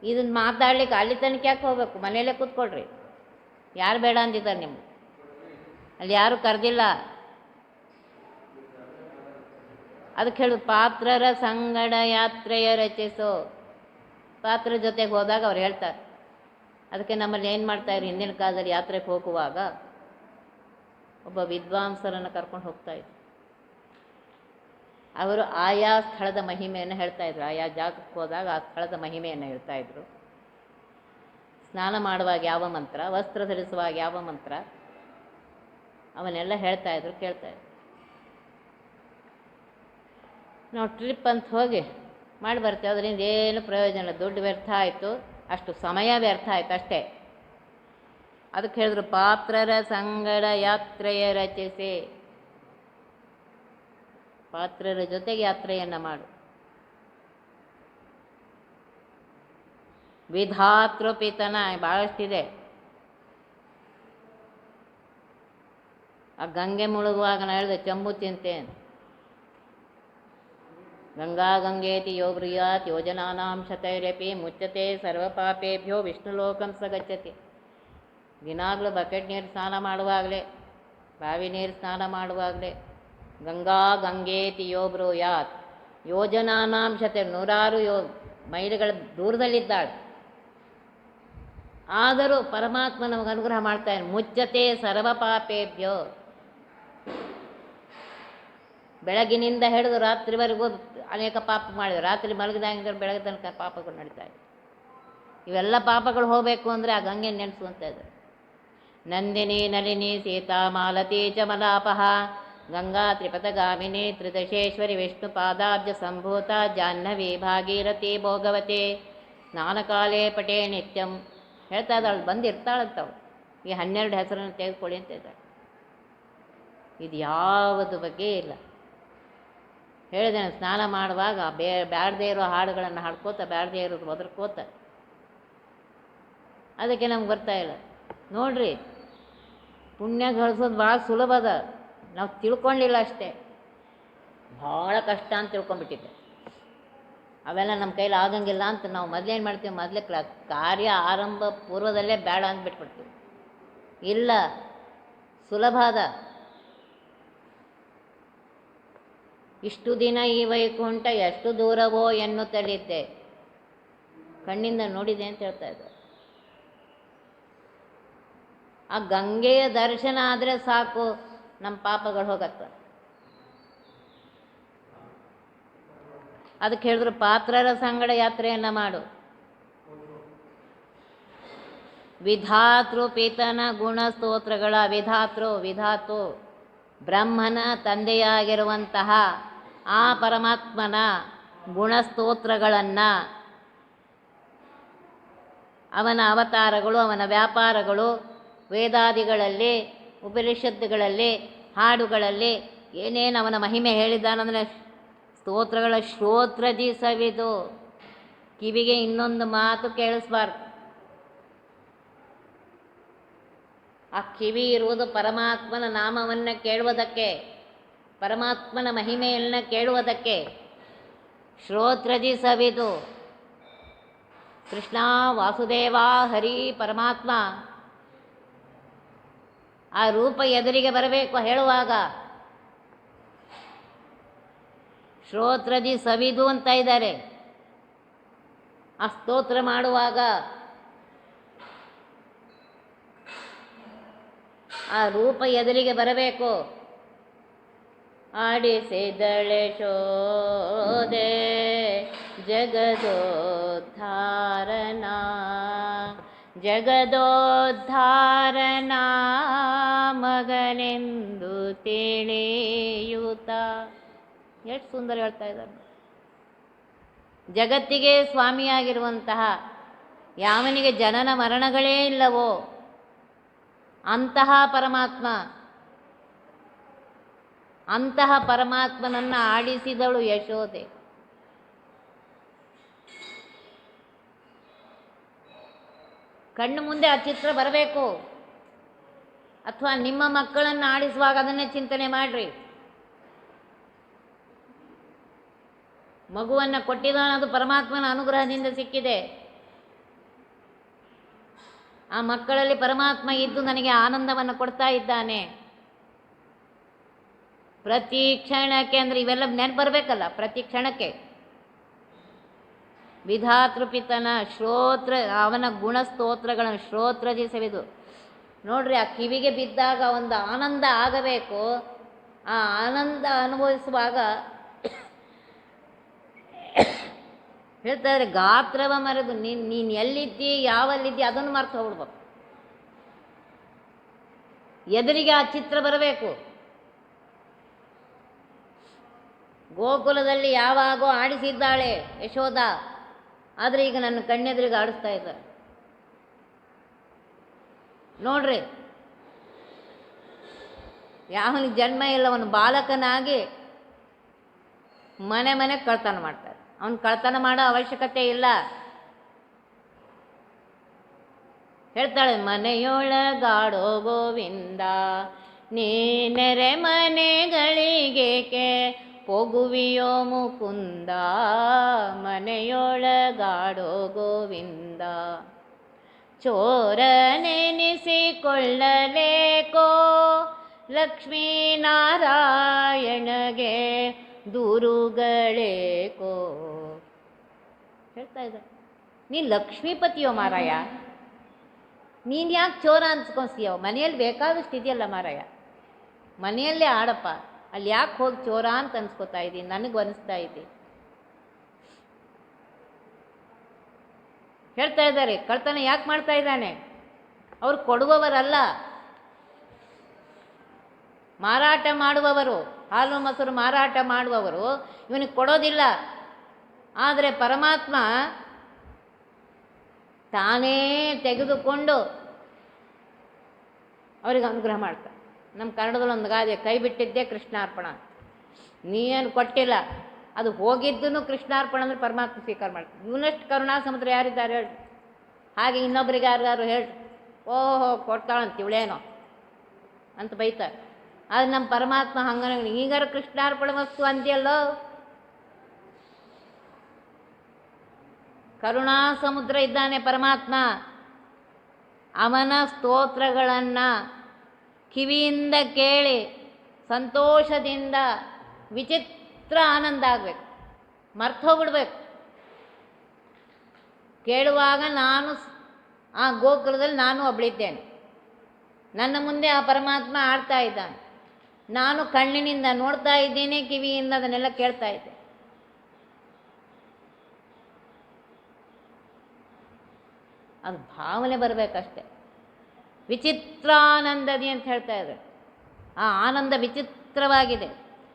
ಇದನ್ನು ಮಾತಾಡ್ಲಿಕ್ಕೆ ಅಲ್ಲಿ ತನಕ ಯಾಕೆ ಹೋಗ್ಬೇಕು? ಮನೆಯಲ್ಲೇ ಕೂತ್ಕೊಳ್ರಿ. ಯಾರು ಬೇಡ ಅಂದಿದ್ದಾರೆ ನಿಮ್ಗೆ? ಅಲ್ಲಿ ಯಾರು ಕರೆದಿಲ್ಲ. ಅದಕ್ಕೆ ಹೇಳೋದು ಪಾತ್ರರ ಸಂಗಡ ಯಾತ್ರೆಯ ರಚಿಸೋ. ಪಾತ್ರ ಜೊತೆಗೆ ಹೋದಾಗ ಅವ್ರು ಹೇಳ್ತಾರೆ. ಅದಕ್ಕೆ ನಮ್ಮಲ್ಲಿ ಏನು ಮಾಡ್ತಾಯಿದ್ರು, ಹಿಂದಿನ ಕಾಲದಲ್ಲಿ ಯಾತ್ರೆಗೆ ಹೋಗುವಾಗ ಒಬ್ಬ ವಿದ್ವಾಂಸರನ್ನು ಕರ್ಕೊಂಡು ಹೋಗ್ತಾಯಿದ್ರು. ಅವರು ಆಯಾ ಸ್ಥಳದ ಮಹಿಮೆಯನ್ನು ಹೇಳ್ತಾಯಿದ್ರು. ಆಯಾ ಜಾಗಕ್ಕೆ ಹೋದಾಗ ಆ ಸ್ಥಳದ ಮಹಿಮೆಯನ್ನು ಹೇಳ್ತಾಯಿದ್ರು. ಸ್ನಾನ ಮಾಡುವಾಗ ಯಾವ ಮಂತ್ರ, ವಸ್ತ್ರ ಧರಿಸುವಾಗ ಯಾವ ಮಂತ್ರ, ಅವನ್ನೆಲ್ಲ ಹೇಳ್ತಾಯಿದ್ರು, ಕೇಳ್ತಾಯಿದ್ರು. ನಾವು ಟ್ರಿಪ್ ಅಂತ ಹೋಗಿ ಮಾಡಿ ಬರ್ತೀವಿ, ಅದರಿಂದ ಏನು ಪ್ರಯೋಜನ ಇಲ್ಲ. ದುಡ್ಡು ವ್ಯರ್ಥ ಆಯಿತು, ಅಷ್ಟು ಸಮಯ ವ್ಯರ್ಥ ಆಯಿತು ಅಷ್ಟೇ. ಅದಕ್ಕೆ ಹೇಳಿದ್ರು ಪಾತ್ರರ ಸಂಗಡ ಯಾತ್ರೆಯ ರಚಿಸಿ. ಪಾತ್ರರ ಜೊತೆಗೆ ಯಾತ್ರೆಯನ್ನು ಮಾಡು. ವಿಧಾತೃಪಿತನ ಭಾಳಷ್ಟಿದೆ. ಆ ಗಂಗೆ ಮುಳುಗುವಾಗ ನಾನು ಹೇಳಿದೆ ಚಂಬು ಚಿಂತೆ. ಗಂಗಾ ಗಂಗೇತಿ ಯೋ ಬ್ರೂಯಾತ್ ಯೋಜನಾನಾಂ ಶತೈರಪಿ ಮುಚ್ಚತೆ ಸರ್ವಪಾಪೇಭ್ಯೋ ವಿಷ್ಣುಲೋಕಂ ಸ ಗಚ್ಚತಿ. ದಿನಾಗಲೂ ಬಕೆಟ್ ನೀರು ಸ್ನಾನ ಮಾಡುವಾಗಲೇ, ಬಾವಿ ನೀರು ಸ್ನಾನ ಮಾಡುವಾಗಲೇ ಗಂಗಾ ಗಂಗೇತಿ ಯೋ ಬ್ರೂಯಾತ್ ಯೋಜನಾನಾಂ ಶತೈ, 100 ಮೈಲಿಗಳ ದೂರದಲ್ಲಿದ್ದಾಳೆ. ಆದರೂ ಪರಮಾತ್ಮ ನಮಗೆ ಅನುಗ್ರಹ ಮಾಡ್ತಾನೆ. ಮುಚ್ಚತೆ ಸರ್ವಪಾಪೇಭ್ಯೋ. ಬೆಳಗಿನಿಂದ ಹಿಡಿದು ರಾತ್ರಿವರೆಗೂ ಅನೇಕ ಪಾಪ ಮಾಡಿದ್ರು. ರಾತ್ರಿ ಮಲಗಿದಾಗಿಂದ ಬೆಳಗ್ಗೆ ತನಕ ಪಾಪಗಳು ನಡೀತಾ ಇದೆ. ಇವೆಲ್ಲ ಪಾಪಗಳು ಹೋಗಬೇಕು ಅಂದರೆ ಆ ಗಂಗೆ ನೆನೆಸುವಂತ ಇದೆ. ನಂದಿನಿ ನಳಿನಿ ಸೀತಾ ಮಾಲತಿ ಚ ಮಲಾಪಹ ಗಂಗಾ ತ್ರಿಪಥಗಾಮಿನಿ ತ್ರಿದಶೇಶ್ವರಿ ವಿಷ್ಣುಪಾದಾಬ್ಜ ಸಂಭೂತ ಜಾಹ್ನವಿ ಭಾಗೀರಥಿ ಭೋಗವತಿ ಸ್ನಾನಕಾಲೇ ಪಟೇ ನಿತ್ಯಂ ಹೇಳ್ತಾ ಇದ್ದಾಳೆ. ಬಂದಿರ್ತಾಳಂತವಳು. ಈ 12 ಹೆಸರನ್ನು ತೆಗೆದುಕೊಳ್ಳಿ ಅಂತ ಇದ್ದಾಳೆ. ಇದು ಯಾವುದು ಬಗ್ಗೆ ಇಲ್ಲ. ಹೇಳಿದೆ, ಸ್ನಾನ ಮಾಡುವಾಗ ಬ್ಯಾಡದೇ ಇರೋ ಹಾಡುಗಳನ್ನು ಹಾಡ್ಕೋತ, ಬ್ಯಾಡದೇ ಇರೋದು ಒದರ್ಕೋತ, ಅದಕ್ಕೆ ನಮ್ಗೆ ಬರ್ತಾ ಇಲ್ಲ. ನೋಡ್ರಿ, ಪುಣ್ಯ ಗಳಿಸೋದು ಭಾಳ ಸುಲಭ ಅದ, ನಾವು ತಿಳ್ಕೊಂಡಿಲ್ಲ ಅಷ್ಟೇ. ಭಾಳ ಕಷ್ಟ ಅಂತ ತಿಳ್ಕೊಂಬಿಟ್ಟಿದ್ದೆ. ಅವೆಲ್ಲ ನಮ್ಮ ಕೈಲಿ ಆಗಂಗಿಲ್ಲ ಅಂತ ನಾವು ಮೊದಲೇನು ಮಾಡ್ತೀವಿ, ಮೊದಲೇ ಕಾರ್ಯ ಆರಂಭ ಪೂರ್ವದಲ್ಲೇ ಬೇಡ ಅಂತ ಬಿಟ್ಬಿಡ್ತೀವಿ. ಇಲ್ಲ, ಸುಲಭ ಅದ. ಇಷ್ಟು ದಿನ ಈ ವೈಕುಂಠ ಎಷ್ಟು ದೂರವೋ ಎನ್ನುತ್ತಲಿದ್ದೆ, ಕಣ್ಣಿಂದ ನೋಡಿದೆ ಅಂತ ಹೇಳ್ತಾ ಇದ್ದಾರೆ. ಆ ಗಂಗೆಯ ದರ್ಶನ ಆದರೆ ಸಾಕು, ನಮ್ಮ ಪಾಪಗಳು ಹೋಗತ್ತ. ಅದಕ್ಕೆ ಹೇಳಿದ್ರು, ಪಾತ್ರರ ಸಂಗಡ ಯಾತ್ರೆಯನ್ನು ಮಾಡು. ವಿಧಾತೃ ಪಿತನ ಗುಣ ಸ್ತೋತ್ರಗಳ ವಿಧಾತು ಬ್ರಹ್ಮನ ತಂದೆಯಾಗಿರುವಂತಹ ಆ ಪರಮಾತ್ಮನ ಗುಣಸ್ತೋತ್ರಗಳನ್ನು, ಅವನ ಅವತಾರಗಳು, ಅವನ ವ್ಯಾಪಾರಗಳು, ವೇದಾದಿಗಳಲ್ಲಿ, ಉಪನಿಷತ್ತುಗಳಲ್ಲಿ, ಹಾಡುಗಳಲ್ಲಿ ಏನೇನು ಅವನ ಮಹಿಮೆ ಹೇಳಿದ್ದಾನಂದರೆ ಸ್ತೋತ್ರಗಳ ಶ್ರೋತ್ರದಿ ಸವಿದು, ಕಿವಿಗೆ ಇನ್ನೊಂದು ಮಾತು ಕೇಳಿಸ್ಬಾರ್ದು. ಆ ಕಿವಿ ಇರುವುದು ಪರಮಾತ್ಮನ ನಾಮವನ್ನು ಕೇಳುವುದಕ್ಕೆ, ಪರಮಾತ್ಮನ ಮಹಿಮೆಯನ್ನು ಕೇಳುವುದಕ್ಕೆ. ಶ್ರೋತ್ರದಿ ಸವಿದು, ಕೃಷ್ಣ ವಾಸುದೇವ ಹರಿ ಪರಮಾತ್ಮ ಆ ರೂಪ ಎದುರಿಗೆ ಬರಬೇಕು ಹೇಳುವಾಗ ಶ್ರೋತ್ರದಿ ಸವಿದು ಅಂತ ಇದ್ದಾರೆ. ಆ ಸ್ತೋತ್ರ ಮಾಡುವಾಗ ಆ ರೂಪ ಎದುರಿಗೆ ಬರಬೇಕು. ಆಡಿಸಿದಳೆ ಶೋದೆ ಜಗದೋದ್ಧಾರನ, ಜಗದೋದ್ಧಾರನ ಮಗನೆಂದು ತಿಳಿಯೂತ. ಎಷ್ಟು ಸುಂದರ ಹೇಳ್ತಾ ಇದ್ದಾರೆ. ಜಗತ್ತಿಗೆ ಸ್ವಾಮಿಯಾಗಿರುವಂತಹ, ಯಾವನಿಗೆ ಜನನ ಮರಣಗಳೇ ಇಲ್ಲವೋ ಅಂತಹ ಪರಮಾತ್ಮ, ಅಂತಹ ಪರಮಾತ್ಮನನ್ನು ಆಡಿಸಿದಳು ಯಶೋದೆ. ಕಣ್ಣು ಮುಂದೆ ಆ ಚಿತ್ರ ಬರಬೇಕು. ಅಥವಾ ನಿಮ್ಮ ಮಕ್ಕಳನ್ನು ಆಡಿಸುವಾಗ ಅದನ್ನೇ ಚಿಂತನೆ ಮಾಡ್ರಿ. ಮಗುವನ್ನು ಕೊಟ್ಟಿದ್ದಾನೆ, ಅದು ಪರಮಾತ್ಮನ ಅನುಗ್ರಹದಿಂದ ಸಿಕ್ಕಿದೆ. ಆ ಮಕ್ಕಳಲ್ಲಿ ಪರಮಾತ್ಮ ಇದ್ದು ನನಗೆ ಆನಂದವನ್ನು ಕೊಡ್ತಾ ಇದ್ದಾನೆ. ಪ್ರತಿ ಕ್ಷಣಕ್ಕೆ ಅಂದರೆ ಇವೆಲ್ಲ ನೆನಪು ಬರಬೇಕಲ್ಲ, ಪ್ರತಿ ಕ್ಷಣಕ್ಕೆ ವಿಧಾತೃಪಿತನ ಶ್ರೋತ್ರ, ಅವನ ಗುಣಸ್ತೋತ್ರಗಳನ್ನು ಶ್ರೋತ್ರದಿ ಸವಿದು. ನೋಡ್ರಿ, ಆ ಕಿವಿಗೆ ಬಿದ್ದಾಗ ಒಂದು ಆನಂದ ಆಗಬೇಕು. ಆ ಆನಂದ ಅನುಭವಿಸುವಾಗ ಹೇಳ್ತಾರೆ, ಗಾತ್ರವ ಮರೆದು ನೀನು ಎಲ್ಲಿದ್ದಿ, ಯಾವಲ್ಲಿದ್ದಿ ಅದನ್ನು ಮರೆತು ಹೋಗ್ಬಿಡ್ಬೇಕು. ಎದುರಿಗೆ ಆ ಚಿತ್ರ ಬರಬೇಕು. ಗೋಕುಲದಲ್ಲಿ ಯಾವಾಗೋ ಆಡಿಸಿದ್ದಾಳೆ ಯಶೋಧ, ಆದರೆ ಈಗ ನನ್ನ ಕಣ್ಣೆದುರಿಗೆ ಆಡಿಸ್ತಾ ಇದ್ದಾರೆ. ನೋಡ್ರಿ, ಯಾವನಿಗೆ ಜನ್ಮ ಇಲ್ಲ, ಅವನು ಬಾಲಕನಾಗಿ ಮನೆ ಮನೆ ಕಳ್ತನ ಮಾಡ್ತಾರೆ. ಅವನು ಕಳ್ತನ ಮಾಡೋ ಅವಶ್ಯಕತೆ ಇಲ್ಲ. ಹೇಳ್ತಾಳೆ, ಮನೆಯೊಳಗಾಡೋ ಗೋವಿಂದ ನೀನೆರೆ ಮನೆಗಳಿಗೇಕೆ ಹೋಗುವಿಯೋ ಮುಕುಂದ, ಮನೆಯೊಳಗಾಡೋ ಗೋವಿಂದ ಚೋರನೆನಿಸಿಕೊಳ್ಳಲೇಕೋ ಲಕ್ಷ್ಮೀನಾರಾಯಣಗೆ ದೂರುಗಳೇಕೋ. ಹೇಳ್ತಾ ಇದ್ದ, ನೀನು ಲಕ್ಷ್ಮೀಪತಿಯೋ ಮಾರಾಯ, ನೀನು ಯಾಕೆ ಚೋರ ಅನ್ಸ್ಕೊತೀಯೋ? ಮನೆಯಲ್ಲಿ ಬೇಕಾದಷ್ಟು ಇದೆಯಲ್ಲ ಮಾರಾಯ, ಮನೆಯಲ್ಲೇ ಆಡಪ್ಪ, ಅಲ್ಲಿ ಯಾಕೆ ಹೋಗಿ ಚೋರ ಅಂತ ಅನ್ಸ್ಕೊತಾ ಇದ್ದೀನಿ, ನನಗೂ ಅನಿಸ್ತಾ ಇದ್ದೆ. ಹೇಳ್ತಾ ಇದ್ದಾರೆ, ಕಳ್ತನ ಯಾಕೆ ಮಾಡ್ತಾ ಇದ್ದಾನೆ? ಅವ್ರು ಕೊಡುವವರಲ್ಲ, ಮಾರಾಟ ಮಾಡುವವರು, ಹಾಲು ಮೊಸರು ಮಾರಾಟ ಮಾಡುವವರು ಇವನಿಗೆ ಕೊಡೋದಿಲ್ಲ. ಆದರೆ ಪರಮಾತ್ಮ ತಾನೇ ತೆಗೆದುಕೊಂಡು ಅವರಿಗೆ ಅನುಗ್ರಹ ಮಾಡ್ತಾರೆ. ನಮ್ಮ ಕನ್ನಡದಲ್ಲಿ ಒಂದು ಗಾದೆ, ಕೈ ಬಿಟ್ಟಿದ್ದೇ ಕೃಷ್ಣಾರ್ಪಣ. ನೀನು ಕೊಟ್ಟಿಲ್ಲ, ಅದು ಹೋಗಿದ್ದೂ ಕೃಷ್ಣಾರ್ಪಣ ಅಂದರೆ ಪರಮಾತ್ಮ ಸ್ವೀಕಾರ ಮಾಡ್ತಾರೆ. ಇವನಷ್ಟು ಕರುಣಾ ಸಮುದ್ರ ಯಾರಿದ್ದಾರೆ ಹೇಳಿ? ಹಾಗೆ ಇನ್ನೊಬ್ರಿಗೆ ಯಾರು ಹೇಳಿ, ಓಹೋ ಕೊಡ್ತಾಳಂತ ಇವಳೇನೋ ಅಂತ ಬೈತಾರೆ. ಆದರೆ ನಮ್ಮ ಪರಮಾತ್ಮ ಹಂಗನ ಈಗಾರ ಕೃಷ್ಣಾರ್ಪಣ ವಸ್ತು ಅಂದ್ಯಲ್ಲೋ. ಕರುಣಾ ಸಮುದ್ರ ಇದ್ದಾನೆ ಪರಮಾತ್ಮ. ಅವನ ಸ್ತೋತ್ರಗಳನ್ನು ಕಿವಿಯಿಂದ ಕೇಳಿ ಸಂತೋಷದಿಂದ ವಿಚಿತ್ರ ಆನಂದ ಆಗಬೇಕು, ಮರ್ತೋಗ್ಬಿಡ್ಬೇಕು. ಕೇಳುವಾಗ ನಾನು ಆ ಗೋಕುಲದಲ್ಲಿ ನಾನು ಒಬ್ಬಳಿದ್ದೇನೆ, ನನ್ನ ಮುಂದೆ ಆ ಪರಮಾತ್ಮ ಆಡ್ತಾ ಇದ್ದಾನೆ, ನಾನು ಕಣ್ಣಿನಿಂದ ನೋಡ್ತಾ ಇದ್ದೇನೆ, ಕಿವಿಯಿಂದ ಅದನ್ನೆಲ್ಲ ಕೇಳ್ತಾ ಇದ್ದೆ. ಅದು ಭಾವನೆ ಬರಬೇಕಷ್ಟೆ. ವಿಚಿತ್ರಾನಂದದಿ ಅಂತ ಹೇಳ್ತಾ ಇದ್ದಾರೆ. ಆ ಆನಂದ ವಿಚಿತ್ರವಾಗಿದೆ.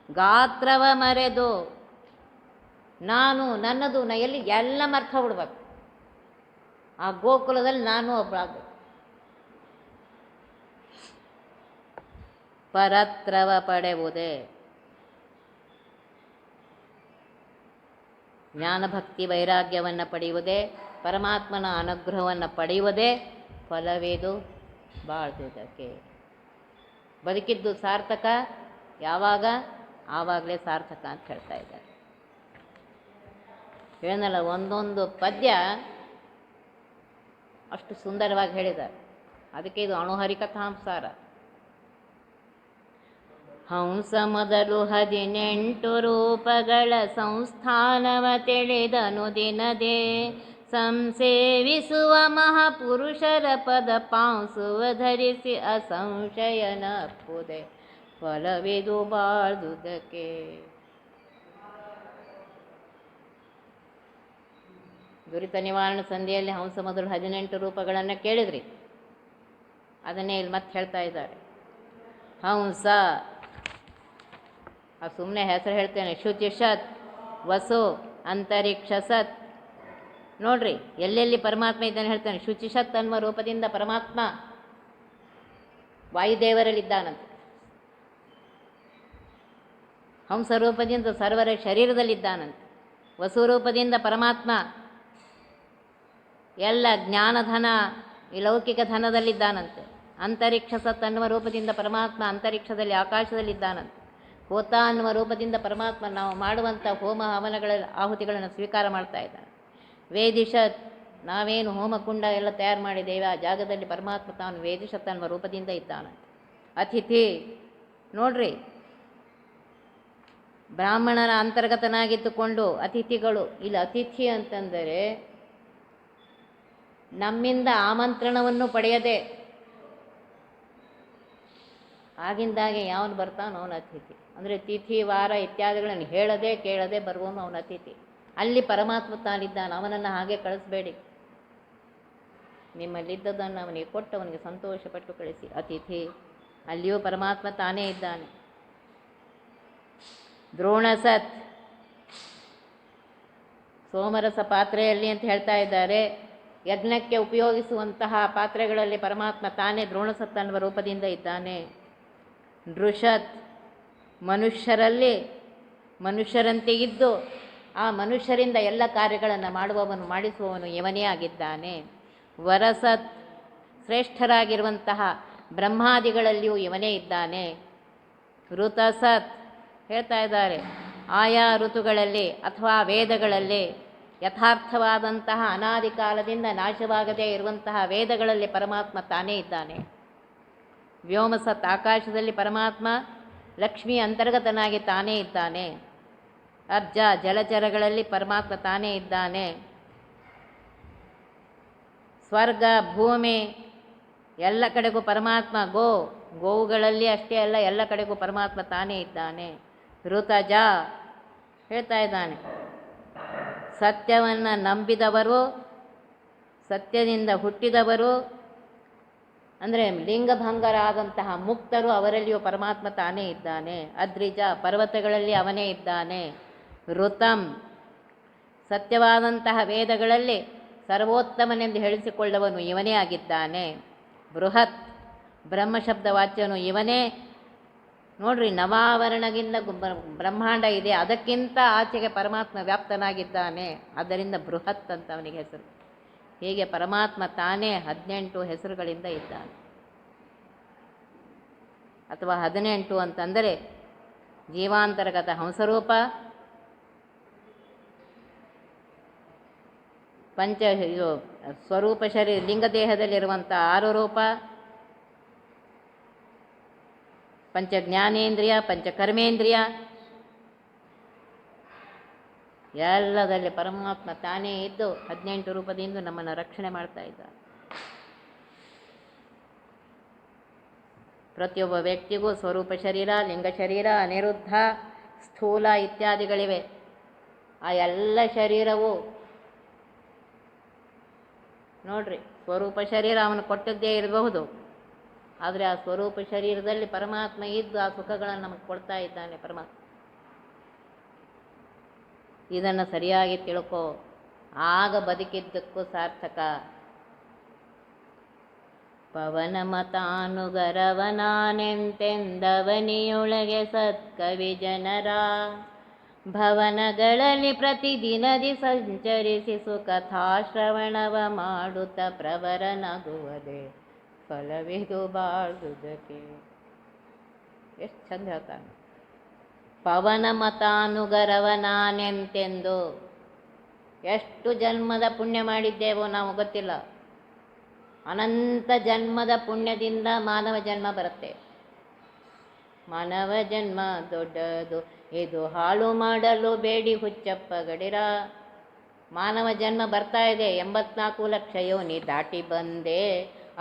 ಗಾತ್ರವ ಮರೆದು ನಾನು ನನ್ನದು ಎಲ್ಲಿ ಎಲ್ಲ ಮರ್ತ ಬಿಡ್ಬೇಕು. ಆ ಗೋಕುಲದಲ್ಲಿ ನಾನು ಒಬ್ಬಳಾಗಬೇಕು. ಪರತ್ರವ ಪಡೆಯುವುದೇ ಜ್ಞಾನಭಕ್ತಿ ವೈರಾಗ್ಯವನ್ನು ಪಡೆಯುವುದೇ, ಪರಮಾತ್ಮನ ಅನುಗ್ರಹವನ್ನು ಪಡೆಯುವುದೇ ಫಲವೇದು ಬಾಳ್ದುದಕ್ಕೆ. ಬದುಕಿದ್ದು ಸಾರ್ಥಕ ಯಾವಾಗ? ಆವಾಗಲೇ ಸಾರ್ಥಕ ಅಂತ ಹೇಳ್ತಾ ಇದ್ದಾರೆ. ಏನಲ್ಲ, ಒಂದೊಂದು ಪದ್ಯ ಅಷ್ಟು ಸುಂದರವಾಗಿ ಹೇಳಿದ್ದಾರೆ. ಅದಕ್ಕೆ ಇದು ಅಣುಹರಿಕಥಾಂಸಾರ. ಹಂಸ ಮೊದಲು 18 ರೂಪಗಳ ಸಂಸ್ಥಾನವ ತಿಳಿದನು ದಿನದೇ, ಸಂಸೇವಿಸುವ ಮಹಾಪುರುಷರ ಪದ ಪಾಂಸುವ ಧರಿಸಿ ಅಸಂಶಯನಪ್ಪುದೆ ಫಲವಿದು ಬಾಳ್ದುದಕ್ಕೆ. ದುರಿತ ನಿವಾರಣ ಸಂಧಿಯಲ್ಲಿ ಹಂಸ ಮೊದಲು 18 ರೂಪಗಳನ್ನು ಕೇಳಿದ್ರಿ. ಅದನ್ನೇ ಇಲ್ಲಿ ಮತ್ತೆ ಹೇಳ್ತಾ ಇದ್ದಾರೆ. ಹಂಸ, ಆ ಸುಮ್ಮನೆ ಹೆಸರು ಹೇಳ್ತೇನೆ, ಶುಚಿಷತ್, ವಸು, ಅಂತರಿಕ್ಷ ಸತ್. ನೋಡ್ರಿ ಎಲ್ಲೆಲ್ಲಿ ಪರಮಾತ್ಮ ಇದ್ದಾನೆ ಹೇಳ್ತಾನೆ. ಶುಚಿಷತ್ ಅನ್ನುವ ರೂಪದಿಂದ ಪರಮಾತ್ಮ ವಾಯುದೇವರಲ್ಲಿದ್ದಾನಂತೆ. ಹಂಸ ರೂಪದಿಂದ ಸರ್ವರ ಶರೀರದಲ್ಲಿದ್ದಾನಂತೆ. ವಸುರೂಪದಿಂದ ಪರಮಾತ್ಮ ಎಲ್ಲ ಜ್ಞಾನಧನ ಈ ಲೌಕಿಕ ಧನದಲ್ಲಿದ್ದಾನಂತೆ. ಅಂತರಿಕ್ಷ ಸತ್ ಅನ್ನುವ ರೂಪದಿಂದ ಪರಮಾತ್ಮ ಅಂತರಿಕ್ಷದಲ್ಲಿ ಆಕಾಶದಲ್ಲಿದ್ದಾನಂತೆ. ಹೋತ ಅನ್ನುವ ರೂಪದಿಂದ ಪರಮಾತ್ಮ ನಾವು ಮಾಡುವಂಥ ಹೋಮ ಹವನಗಳ ಆಹುತಿಗಳನ್ನು ಸ್ವೀಕಾರ ಮಾಡ್ತಾ ಇದ್ದಾನೆ. ವೇದಿಷತ್, ನಾವೇನು ಹೋಮಕುಂಡ ಎಲ್ಲ ತಯಾರು ಮಾಡಿದ್ದೇವೆ ಆ ಜಾಗದಲ್ಲಿ ಪರಮಾತ್ಮ ತಾನು ವೇದಿಷತ್ ಅನ್ನುವ ರೂಪದಿಂದ ಇದ್ದಾನಂತೆ. ಅತಿಥಿ, ನೋಡ್ರಿ ಬ್ರಾಹ್ಮಣರ ಅಂತರ್ಗತನಾಗಿದ್ದುಕೊಂಡು ಅತಿಥಿಗಳು. ಇಲ್ಲಿ ಅತಿಥಿ ಅಂತಂದರೆ ನಮ್ಮಿಂದ ಆಮಂತ್ರಣವನ್ನು ಪಡೆಯದೆ ಆಗಿಂದಾಗೆ ಯಾವನು ಬರ್ತಾನೋ ಅವನ ಅತಿಥಿ. ಅಂದರೆ ತಿಥಿ ವಾರ ಇತ್ಯಾದಿಗಳನ್ನು ಹೇಳದೆ ಕೇಳದೆ ಬರುವವನು ಅವನ ಅತಿಥಿ. ಅಲ್ಲಿ ಪರಮಾತ್ಮ ತಾನಿದ್ದಾನೆ, ಅವನನ್ನು ಹಾಗೆ ಕಳಿಸ್ಬೇಡಿ. ನಿಮ್ಮಲ್ಲಿದ್ದದನ್ನು ಅವನಿಗೆ ಕೊಟ್ಟು ಅವನಿಗೆ ಸಂತೋಷಪಟ್ಟು ಕಳಿಸಿ. ಅತಿಥಿ, ಅಲ್ಲಿಯೂ ಪರಮಾತ್ಮ ತಾನೇ ಇದ್ದಾನೆ. ದ್ರೋಣಸತ್, ಸೋಮರಸ ಪಾತ್ರೆಯಲ್ಲಿ ಅಂತ ಹೇಳ್ತಾ ಇದ್ದಾರೆ. ಯಜ್ಞಕ್ಕೆ ಉಪಯೋಗಿಸುವಂತಹ ಪಾತ್ರೆಗಳಲ್ಲಿ ಪರಮಾತ್ಮ ತಾನೇ ದ್ರೋಣಸತ್ ಅನ್ನುವ ರೂಪದಿಂದ ಇದ್ದಾನೆ. ನೃಷತ್, ಮನುಷ್ಯರಲ್ಲಿ ಮನುಷ್ಯರಂತೆ ಇದ್ದು ಆ ಮನುಷ್ಯರಿಂದ ಎಲ್ಲ ಕಾರ್ಯಗಳನ್ನು ಮಾಡುವವನು ಮಾಡಿಸುವವನು ಇವನೇ ಆಗಿದ್ದಾನೆ. ವರಸತ್, ಶ್ರೇಷ್ಠರಾಗಿರುವಂತಹ ಬ್ರಹ್ಮಾದಿಗಳಲ್ಲಿಯೂ ಇವನೇ ಇದ್ದಾನೆ. ಋತಸತ್ ಹೇಳ್ತಾ ಇದ್ದಾರೆ, ಆಯಾ ಋತುಗಳಲ್ಲಿ ಅಥವಾ ವೇದಗಳಲ್ಲಿ ಯಥಾರ್ಥವಾದಂತಹ ಅನಾದಿ ಕಾಲದಿಂದ ನಾಶವಾಗದೇ ಇರುವಂತಹ ವೇದಗಳಲ್ಲಿ ಪರಮಾತ್ಮ ತಾನೇ ಇದ್ದಾನೆ. ವ್ಯೋಮಸತ್, ಆಕಾಶದಲ್ಲಿ ಪರಮಾತ್ಮ ಲಕ್ಷ್ಮೀ ಅಂತರ್ಗತನಾಗಿ ತಾನೇ ಇದ್ದಾನೆ. ಅರ್ಜ, ಜಲಚರಗಳಲ್ಲಿ ಪರಮಾತ್ಮ ತಾನೇ ಇದ್ದಾನೆ. ಸ್ವರ್ಗ, ಭೂಮಿ ಎಲ್ಲ ಕಡೆಗೂ ಪರಮಾತ್ಮ. ಗೋವುಗಳಲ್ಲಿ ಅಷ್ಟೇ ಅಲ್ಲ, ಎಲ್ಲ ಕಡೆಗೂ ಪರಮಾತ್ಮ ತಾನೇ ಇದ್ದಾನೆ. ಋತಜ ಹೇಳ್ತಾ ಇದ್ದಾನೆ, ಸತ್ಯವನ್ನು ನಂಬಿದವರು, ಸತ್ಯದಿಂದ ಹುಟ್ಟಿದವರು, ಅಂದರೆ ಲಿಂಗಭಂಗರಾದಂತಹ ಮುಕ್ತರು, ಅವರಲ್ಲಿಯೂ ಪರಮಾತ್ಮ ತಾನೇ ಇದ್ದಾನೆ. ಅದ್ರಿಜ, ಪರ್ವತಗಳಲ್ಲಿ ಅವನೇ ಇದ್ದಾನೆ. ಋತಂ, ಸತ್ಯವಾದಂತಹ ವೇದಗಳಲ್ಲಿ ಸರ್ವೋತ್ತಮನೆಂದು ಹೇಳಿಸಿಕೊಳ್ಳುವನು ಇವನೇ ಆಗಿದ್ದಾನೆ. ಬೃಹತ್, ಬ್ರಹ್ಮಶಬ್ದ ವಾಚ್ಯನು ಇವನೇ. ನೋಡ್ರಿ, ನವಾವರಣಗಿಂತ ಬ್ರಹ್ಮಾಂಡ ಇದೆ, ಅದಕ್ಕಿಂತ ಆಚೆಗೆ ಪರಮಾತ್ಮ ವ್ಯಾಪ್ತನಾಗಿದ್ದಾನೆ. ಆದ್ದರಿಂದ ಬೃಹತ್ ಅಂತ ಅವನಿಗೆ ಹೆಸರು. ಹೀಗೆ ಪರಮಾತ್ಮ ತಾನೇ 18 ಹೆಸರುಗಳಿಂದ ಇದ್ದಾನೆ. ಅಥವಾ 18 ಅಂತಂದರೆ ಜೀವಾಂತರ್ಗತ ಹಂಸರೂಪ, ಇದು ಸ್ವರೂಪ ಶರೀರ ಲಿಂಗದೇಹದಲ್ಲಿರುವಂಥ 6 ರೂಪ, ಪಂಚ ಜ್ಞಾನೇಂದ್ರಿಯ, ಪಂಚಕರ್ಮೇಂದ್ರಿಯ, ಎಲ್ಲದಲ್ಲಿ ಪರಮಾತ್ಮ ತಾನೇ ಇದ್ದು 18 ರೂಪದಿಂದ ನಮ್ಮನ್ನು ರಕ್ಷಣೆ ಮಾಡ್ತಾ ಇದ್ದ. ಪ್ರತಿಯೊಬ್ಬ ವ್ಯಕ್ತಿಗೂ ಸ್ವರೂಪ ಶರೀರ, ಲಿಂಗ ಶರೀರ, ಅನಿರುದ್ಧ, ಸ್ಥೂಲ ಇತ್ಯಾದಿಗಳಿವೆ. ಆ ಎಲ್ಲ ಶರೀರವು ನೋಡ್ರಿ, ಸ್ವರೂಪ ಶರೀರ ಅವನು ಕೊಟ್ಟದ್ದೇ ಇರಬಹುದು, ಆದರೆ ಆ ಸ್ವರೂಪ ಶರೀರದಲ್ಲಿ ಪರಮಾತ್ಮ ಇದ್ದು ಆ ಸುಖಗಳನ್ನು ನಮಗೆ ಕೊಡ್ತಾ ಇದ್ದಾನೆ ಪರಮಾತ್ಮ. ಇದನ್ನು ಸರಿಯಾಗಿ ತಿಳ್ಕೊ, ಆಗ ಬದುಕಿದ್ದಕ್ಕೂ ಸಾರ್ಥಕ. ಪವನ ಮತಾನುಗರವನಾನೆಂತೆಂದವನಿಯೊಳಗೆ ಸತ್ಕವಿ ಜನರ ಭವನಗಳಲ್ಲಿ ಪ್ರತಿದಿನದಿ ಸಂಚರಿಸಿ ಸುಕಥಾಶ್ರವಣವ ಮಾಡುತ್ತ ಪ್ರವರನಾಗುವುದೇ ಫಲವಿದು ಬಾಳುವುದಕ್ಕೆ. ಎಷ್ಟು ಚಂದ ಹೇಳ್ತಾನೆ. ಪವನ ಮತಾನುಗರವ ನಾನೆಂತೆಂದು. ಎಷ್ಟು ಜನ್ಮದ ಪುಣ್ಯ ಮಾಡಿದ್ದೇವೋ ನಾವು ಗೊತ್ತಿಲ್ಲ. ಅನಂತ ಜನ್ಮದ ಪುಣ್ಯದಿಂದ ಮಾನವ ಜನ್ಮ ಬರುತ್ತೆ. ಮಾನವ ಜನ್ಮ ದೊಡ್ಡದು, ಇದು ಹಾಳು ಮಾಡಲು ಬೇಡಿ ಹುಚ್ಚಪ್ಪ ಗಡಿರ. ಮಾನವ ಜನ್ಮ ಬರ್ತಾ ಇದೆ, 84 ಲಕ್ಷ ಯೋನಿ ದಾಟಿ ಬಂದೆ.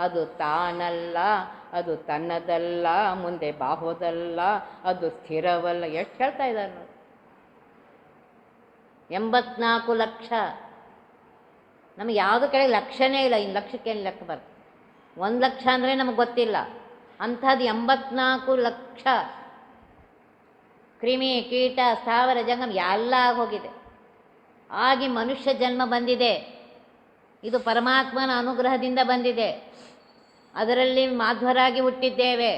ಅದು ತಾನಲ್ಲ, ಅದು ತನ್ನದಲ್ಲ, ಮುಂದೆ ಬಾಹೋದಲ್ಲ, ಅದು ಸ್ಥಿರವಲ್ಲ. ಎಷ್ಟು ಹೇಳ್ತಾ ಇದ್ದಾರೆ ನೋಡಿ. 84 ಲಕ್ಷ. ನಮಗೆ ಯಾವುದು ಕೆಳಗೆ ಲಕ್ಷನೇ ಇಲ್ಲ. ಇನ್ನು ಲಕ್ಷಕ್ಕೇನು ಲೆಕ್ಕ ಬರ್ತದೆ? 1 ಲಕ್ಷ ಅಂದರೆ ನಮಗೆ ಗೊತ್ತಿಲ್ಲ. ಅಂಥದ್ದು 84 ಲಕ್ಷ. ಕ್ರಿಮಿ ಕೀಟ ಸ್ಥಾವರ ಜಂಗಮ ಎಲ್ಲ ಆಗೋಗಿದೆ. ಆಗಿ ಮನುಷ್ಯ ಜನ್ಮ ಬಂದಿದೆ. ಇದು ಪರಮಾತ್ಮನ ಅನುಗ್ರಹದಿಂದ ಬಂದಿದೆ. ಅದರಲ್ಲಿ ಮಾಧ್ವರಾಗಿ ಹುಟ್ಟಿದ್ದೇವೆ.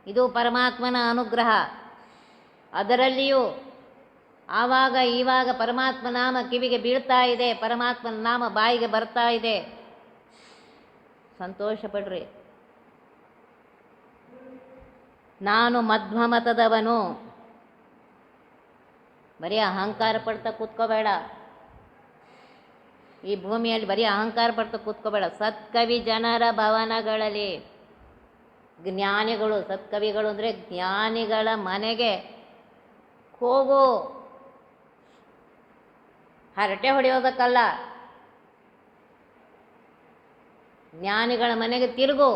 ಇದು ಪರಮಾತ್ಮನ ಅನುಗ್ರಹ. ಅದರಲ್ಲಿಯೂ ಆವಾಗ ಈವಾಗ ಪರಮಾತ್ಮ ನಾಮ ಕಿವಿಗೆ ಬೀಳ್ತಾ ಇದೆ, ಪರಮಾತ್ಮನ ನಾಮ ಬಾಯಿಗೆ ಬರ್ತಾ ಇದೆ. ಸಂತೋಷ ಪಡ್ರಿ. ನಾನು ಮಧ್ವಮತದವನು. ಬರೀ ಅಹಂಕಾರ ಪಡ್ತಾ ಕೂತ್ಕೋಬೇಡ. ಈ ಭೂಮಿಯಲ್ಲಿ ಬರೀ ಅಹಂಕಾರ ಪಡ್ತಾ ಕೂತ್ಕೋಬೇಡ. ಸತ್ಕವಿ ಜನರ ಭವನಗಳಲ್ಲಿ ಜ್ಞಾನಿಗಳು, ಸತ್ಕವಿಗಳು ಅಂದರೆ ಜ್ಞಾನಿಗಳ ಮನೆಗೆ ಹೋಗು. ಹರಟೆ ಹೊಡೆಯೋದಕ್ಕಲ್ಲ, ಜ್ಞಾನಿಗಳ ಮನೆಗೆ ತಿರುಗು.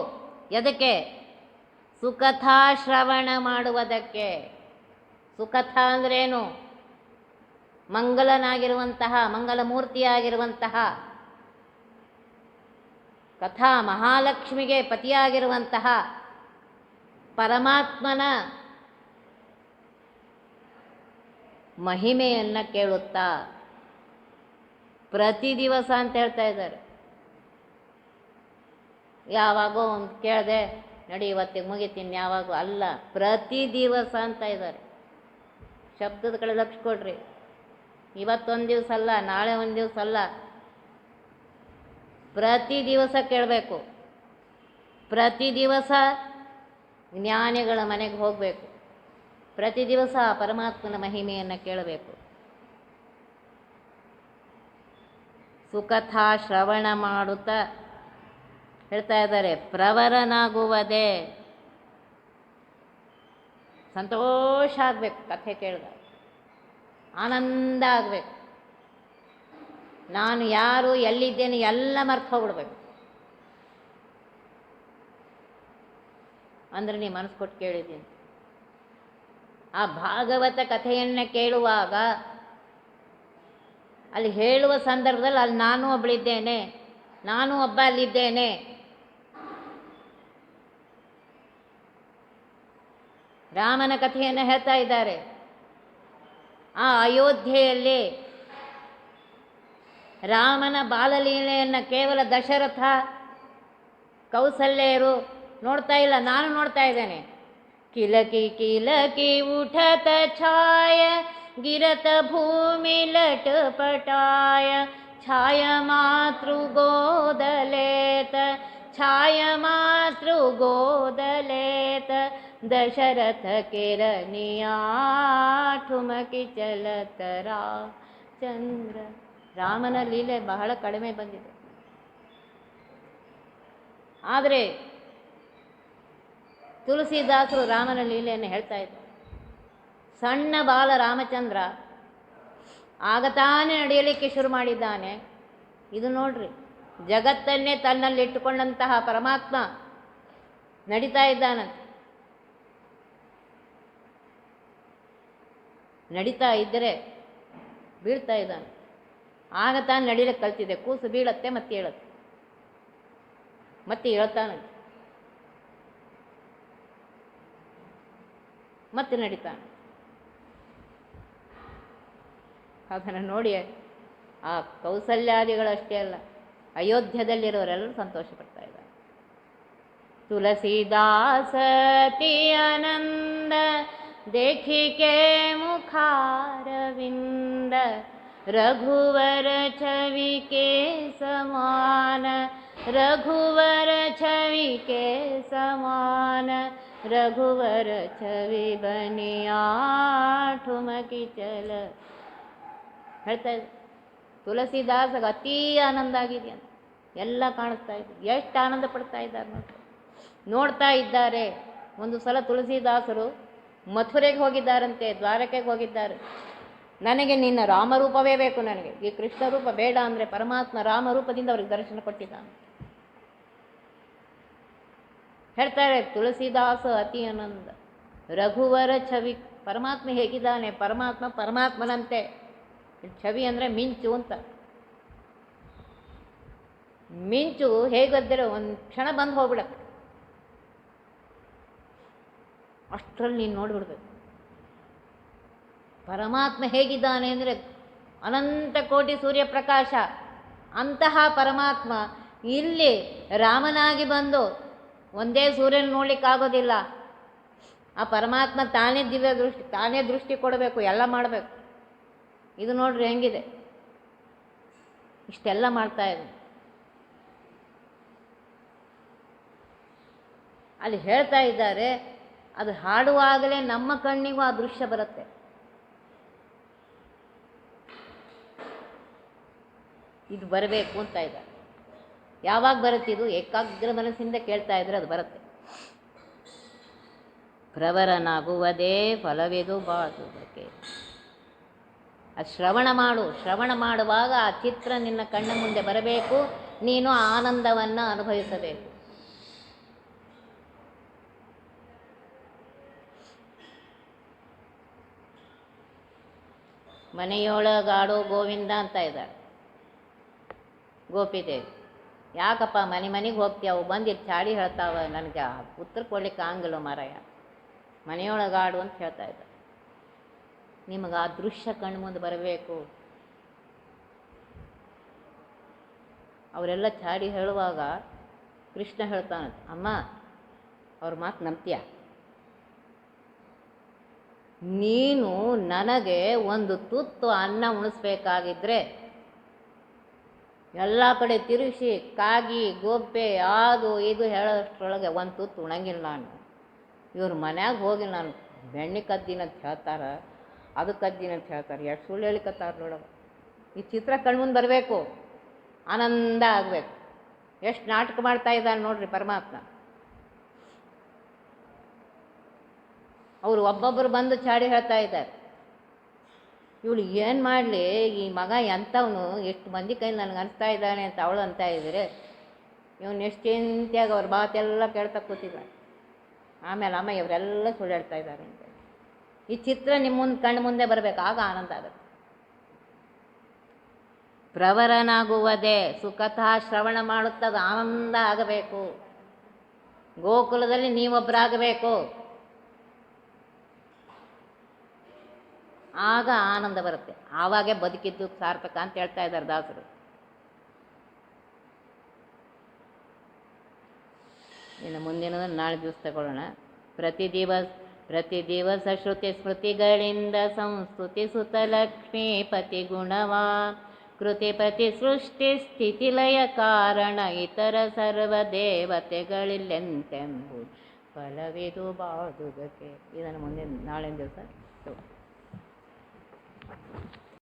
ಎದಕ್ಕೆ? ಸುಕಥಾ ಶ್ರವಣ ಮಾಡುವುದಕ್ಕೆ. ಸುಕಥ ಅಂದ್ರೇನು? ಮಂಗಲನಾಗಿರುವಂತಹ, ಮಂಗಲಮೂರ್ತಿಯಾಗಿರುವಂತಹ, ಕಥಾ ಮಹಾಲಕ್ಷ್ಮಿಗೆ ಪತಿಯಾಗಿರುವಂತಹ ಪರಮಾತ್ಮನ ಮಹಿಮೆಯನ್ನು ಕೇಳುತ್ತಾ ಪ್ರತಿ ದಿವಸ ಅಂತ ಹೇಳ್ತಾ ಇದ್ದಾರೆ. ಯಾವಾಗೋ ಒಂದು ಕೇಳಿದೆ, ನಡಿ ಇವತ್ತಿಗೆ ಮುಗಿತೀನಿ, ಯಾವಾಗೂ ಅಲ್ಲ, ಪ್ರತಿ ದಿವಸ ಅಂತ ಇದ್ದಾರೆ. ಶಬ್ದದ ಕಡೆ ಲಕ್ಷ್ಯ ಕೊಡ್ರಿ. ಇವತ್ತೊಂದು ದಿವಸ ಅಲ್ಲ, ನಾಳೆ ಒಂದು ದಿವಸ ಅಲ್ಲ, ಪ್ರತಿ ದಿವಸ ಕೇಳಬೇಕು. ಪ್ರತಿ ದಿವಸ ಜ್ಞಾನಿಗಳ ಮನೆಗೆ ಹೋಗಬೇಕು. ಪ್ರತಿ ದಿವಸ ಪರಮಾತ್ಮನ ಮಹಿಮೆಯನ್ನು ಕೇಳಬೇಕು. ಸುಕಥಾ ಶ್ರವಣ ಮಾಡುತ್ತಾ ಹೇಳ್ತಾ ಇದ್ದಾರೆ, ಪ್ರವರನಾಗುವುದೇ. ಸಂತೋಷ ಆಗಬೇಕು. ಕಥೆ ಕೇಳಿದಾಗ ಆನಂದ ಆಗಬೇಕು. ನಾನು ಯಾರು, ಎಲ್ಲಿದ್ದೇನೆ ಎಲ್ಲ ಮರ್ತು ಹೋಗ್ಬಿಡ್ಬೇಕು. ಅಂದರೆ ನೀ ಮನಸ್ಸು ಕೊಟ್ಟು ಕೇಳಿದ್ದೀನಿ. ಆ ಭಾಗವತ ಕಥೆಯನ್ನು ಕೇಳುವಾಗ ಅಲ್ಲಿ ಹೇಳುವ ಸಂದರ್ಭದಲ್ಲಿ ಅಲ್ಲಿ ನಾನು ಒಬ್ಬಳಿದ್ದೇನೆ, ನಾನು ಒಬ್ಬ ಅಲ್ಲಿದ್ದೇನೆ. ರಾಮನ ಕಥೆಯನ್ನು ಹೇಳ್ತಾ ಇದ್ದಾರೆ. ಆ ಅಯೋಧ್ಯೆಯಲ್ಲಿ ರಾಮನ ಬಾಲಲೀಲೆಯನ್ನು ಕೇವಲ ದಶರಥ ಕೌಸಲ್ಯರು ನೋಡ್ತಾ ಇಲ್ಲ, ನಾನು ನೋಡ್ತಾ ಇದ್ದೇನೆ. ಕಿಲಕಿ ಕಿಲಕಿ ಉಠತ ಛಾಯ ಗಿರತ ಭೂಮಿ ಲಟಪಟಾಯ ಛಾಯ ಮಾತೃ ಗೋದಲೇತ ಛಾಯ ಮಾತೃ ಗೋದಲೇತ ದಶರಥ ಕೆರನಿಯಾ ಠುಮಕಿ ಚಲತರಾ ಚಂದ್ರ. ರಾಮನ ಲೀಲೆ ಬಹಳ ಕಡಿಮೆ ಬಂದಿದೆ. ಆದರೆ ತುಳಸಿದಾಸರು ರಾಮನ ಲೀಲೆಯನ್ನು ಹೇಳ್ತಾ ಇದ್ದಾರೆ. ಸಣ್ಣ ಬಾಲ ರಾಮಚಂದ್ರ ಆಗ ತಾನೇ ನಡೆಯಲಿಕ್ಕೆ ಶುರು ಮಾಡಿದ್ದಾನೆ. ಇದು ನೋಡ್ರಿ, ಜಗತ್ತನ್ನೇ ತನ್ನಲ್ಲಿಟ್ಟುಕೊಂಡಂತಹ ಪರಮಾತ್ಮ ನಡೀತಾ ಇದ್ದಾನಂತೆ. ನಡೀತಾ ಇದ್ದರೆ ಬೀಳ್ತಾ ಇದ್ದಾನೆ. ಆಗ ತಾನು ನಡೀಲಿಕ್ಕೆ ಕಲ್ತಿದೆ. ಕೂಸು ಬೀಳತ್ತೆ ಮತ್ತೆ ಹೇಳುತ್ತೆ, ಮತ್ತೆ ಹೇಳ್ತಾನಂತೆ, ಮತ್ತೆ ನಡೀತಾನೆ. ಅದನ್ನು ನೋಡಿ ಆ ಕೌಸಲ್ಯಾದಿಗಳಷ್ಟೇ ಅಲ್ಲ, ಅಯೋಧ್ಯದಲ್ಲಿರೋರೆಲ್ಲರೂ ಸಂತೋಷ ಪಡ್ತಾ ಇದ್ದಾರೆ. ತುಳಸಿದಾಸತಿ ಆನಂದ देखिके मुखारविंद रघुवर छवि के समान रघुवर छवि के समान रघुवर छवि बनिया ठुमकी चल. ಹೇಳ್ತಾ ಇದ್ದೆ ತುಳಸಿದಾಸಗ ಅತೀ ಆನಂದ ಆಗಿದೆ ಅಂತ. ಎಲ್ಲ ಕಾಣಿಸ್ತಾ ಇದೆ. ಎಷ್ಟು ಆನಂದ ಪಡ್ತಾ ಇದ್ದಾರೆ ನೋಡ್ತಾ ಇದ್ದಾರೆ. ಒಂದು ಸಲ ತುಳಸಿದಾಸರು ಮಥುರೆಗೆ ಹೋಗಿದ್ದಾರಂತೆ, ದ್ವಾರಕೆಗೆ ಹೋಗಿದ್ದಾರೆ. ನನಗೆ ನಿನ್ನ ರಾಮರೂಪವೇ ಬೇಕು, ನನಗೆ ಈ ಕೃಷ್ಣ ರೂಪ ಬೇಡ ಅಂದರೆ ಪರಮಾತ್ಮ ರಾಮರೂಪದಿಂದ ಅವ್ರಿಗೆ ದರ್ಶನ ಕೊಟ್ಟಿದ್ದಾನೆ. ಹೇಳ್ತಾರೆ ತುಳಸಿದಾಸ ಅತಿ ಆನಂದ ರಘುವರ ಛವಿ. ಪರಮಾತ್ಮ ಹೇಗಿದ್ದಾನೆ? ಪರಮಾತ್ಮ ಪರಮಾತ್ಮನಂತೆ. ಛವಿ ಅಂದರೆ ಮಿಂಚು ಅಂತ. ಮಿಂಚು ಹೇಗದ್ದರೆ ಒಂದು ಕ್ಷಣ ಬಂದು ಹೋಗ್ಬಿಡತ್ತೆ, ಅಷ್ಟರಲ್ಲಿ ನೀನು ನೋಡಿಬಿಡ್ಬೇಕು. ಪರಮಾತ್ಮ ಹೇಗಿದ್ದಾನೆ ಅಂದರೆ ಅನಂತ ಕೋಟಿ ಸೂರ್ಯಪ್ರಕಾಶ. ಅಂತಹ ಪರಮಾತ್ಮ ಇಲ್ಲಿ ರಾಮನಾಗಿ ಬಂದು ಒಂದೇ ಸೂರ್ಯನ ನೋಡಲಿಕ್ಕಾಗೋದಿಲ್ಲ. ಆ ಪರಮಾತ್ಮ ತಾನೇ ದಿವ್ಯ ದೃಷ್ಟಿ, ತಾನೇ ದೃಷ್ಟಿ ಕೊಡಬೇಕು, ಎಲ್ಲ ಮಾಡಬೇಕು. ಇದು ನೋಡ್ರಿ ಹೆಂಗಿದೆ, ಇಷ್ಟೆಲ್ಲ ಮಾಡ್ತಾ ಇದೆ. ಅಲ್ಲಿ ಹೇಳ್ತಾ ಇದ್ದಾರೆ, ಅದು ಹಾಡುವಾಗಲೇ ನಮ್ಮ ಕಣ್ಣಿಗೂ ಆ ದೃಶ್ಯ ಬರುತ್ತೆ. ಇದು ಬರಬೇಕು ಅಂತ ಇದ್ದಾರೆ. ಯಾವಾಗ ಬರುತ್ತೆ ಇದು? ಏಕಾಗ್ರ ಮನಸ್ಸಿಂದ ಕೇಳ್ತಾ ಇದ್ರೆ ಅದು ಬರುತ್ತೆ. ಪ್ರವರನಾಗುವುದೇ ಫಲವಿದು ಬಾದುವುದಕ್ಕೆ. ಅದು ಶ್ರವಣ ಮಾಡು. ಶ್ರವಣ ಮಾಡುವಾಗ ಆ ಚಿತ್ರ ನಿನ್ನ ಕಣ್ಣ ಮುಂದೆ ಬರಬೇಕು, ನೀನು ಆನಂದವನ್ನು ಅನುಭವಿಸಬೇಕು. ಮನೆಯೊಳಗಾಡೋ ಗೋವಿಂದ ಅಂತ ಇದ್ದಾರೆ ಗೋಪಿದೇವಿ. ಯಾಕಪ್ಪ ಮನೆಗೆ ಹೋಗ್ತೀಯವು ಬಂದಿದ್ದು ಚಾಡಿ ಹೇಳ್ತಾವ, ನನಗೆ ಉತ್ತರ ಕೊಡ್ಲಿಕ್ಕೆ ಆಗಂಗಿಲ್ಲ ಮಾರಾಯ, ಮನೆಯೊಳಗಾಡು ಅಂತ ಹೇಳ್ತಾ ಇದ್ದಾರೆ. ನಿಮಗೆ ಆ ದೃಶ್ಯ ಕಣ್ಣು ಮುಂದೆ ಬರಬೇಕು. ಅವರೆಲ್ಲ ಚಾಡಿ ಹೇಳುವಾಗ ಕೃಷ್ಣ ಹೇಳ್ತಾನೆ, ಅಮ್ಮ ಅವ್ರ ಮಾತು ನಂಬ್ತೀಯ? ನೀನು ನನಗೆ ಒಂದು ತುತ್ತು ಅನ್ನ ಉಣಿಸ್ಬೇಕಾಗಿದ್ರೆ ಎಲ್ಲ ಕಡೆ ತಿರುಗಿಸಿ ಕಾಗಿ ಗೋಪೆ ಅದು ಇದು ಹೇಳೋಷ್ಟರೊಳಗೆ ಒಂದು ತುತ್ತು ಉಣಂಗಿಲ್ಲ ನಾನು. ಇವ್ರ ಮನ್ಯಾಗ ಹೋಗಿ ನಾನು ಬೆಣ್ಣೆ ಕದ್ದಿನ ಅಂತ ಹೇಳ್ತಾರೆ, ಅದು ಕದ್ದಿನ ಅಂತ ಹೇಳ್ತಾರೆ, ಎಷ್ಟು ಸುಳ್ಳು ಹೇಳಿಕತ್ತಾರೆ ನೋಡವ. ಈ ಚಿತ್ರ ಕಣ್ಮುಂದೆ ಬರಬೇಕು, ಆನಂದ ಆಗಬೇಕು. ಎಷ್ಟು ನಾಟಕ ಮಾಡ್ತಾ ಇದ್ದಾನೆ ನೋಡ್ರಿ ಪರಮಾತ್ಮ. ಅವರು ಒಬ್ಬೊಬ್ಬರು ಬಂದು ಚಾಡಿ ಹೇಳ್ತಾ ಇದ್ದಾರೆ, ಇವಳು ಏನು ಮಾಡಲಿ, ಈ ಮಗ ಎಂಥವನು, ಎಷ್ಟು ಮಂದಿ ಕೈಲಿ ನನಗೆ ಅನಿಸ್ತಾ ಇದ್ದಾನೆ ಅಂತ ಅವಳು ಅಂತ ಇದ್ದಾರೆ. ಇವನು ಎಷ್ಟು ಚಿಂತೆಯಾಗಿ ಅವ್ರ ಮಾತೆಲ್ಲ ಕೇಳ್ತಾ ಕೂತಿದ್ದಾಳೆ. ಆಮೇಲೆ ಅಮ್ಮ ಇವರೆಲ್ಲ ಸುಳ್ಳು ಹೇಳ್ತಾ ಇದ್ದಾರೆ ಅಂತ. ಈ ಚಿತ್ರ ನಿಮ್ಮ ಮುಂದೆ ಕಣ್ಣು ಮುಂದೆ ಬರಬೇಕು, ಆಗ ಆನಂದ ಆಗುತ್ತೆ. ಪ್ರವರನಾಗುವುದೇ ಸುಖತಃ ಶ್ರವಣ ಮಾಡುತ್ತದ ಆನಂದ ಆಗಬೇಕು. ಗೋಕುಲದಲ್ಲಿ ನೀವೊಬ್ಬರಾಗಬೇಕು. ಆಗ ಆನಂದ ಬರುತ್ತೆ. ಆವಾಗೇ ಬದುಕಿದ್ದು ಸಾರ್ಥಕ ಅಂತ ಹೇಳ್ತಾ ಇದ್ದಾರೆ ದಾಸರು. ಇನ್ನು ಮುಂದಿನದನ್ನು ನಾಳೆ ದಿವಸ ತಗೊಳ್ಳೋಣ. ಪ್ರತಿ ದಿವಸ ಶ್ರುತಿ ಸ್ಮೃತಿಗಳಿಂದ ಸಂಸ್ತುತಿಸುತ್ತ ಲಕ್ಷ್ಮೀಪತಿ ಗುಣವಾ ಕೃತಿಪತಿ ಸೃಷ್ಟಿ ಸ್ಥಿತಿ ಲಯ ಕಾರಣ ಇತರ ಸರ್ವ ದೇವತೆಗಳಿಲ್ಲೆಂತೆಂಬುದು ಫಲವಿದು ಬಾದುದಕ್ಕೆ. ಇದನ್ನು ಮುಂದಿನ ನಾಳಿನ ದಿವಸ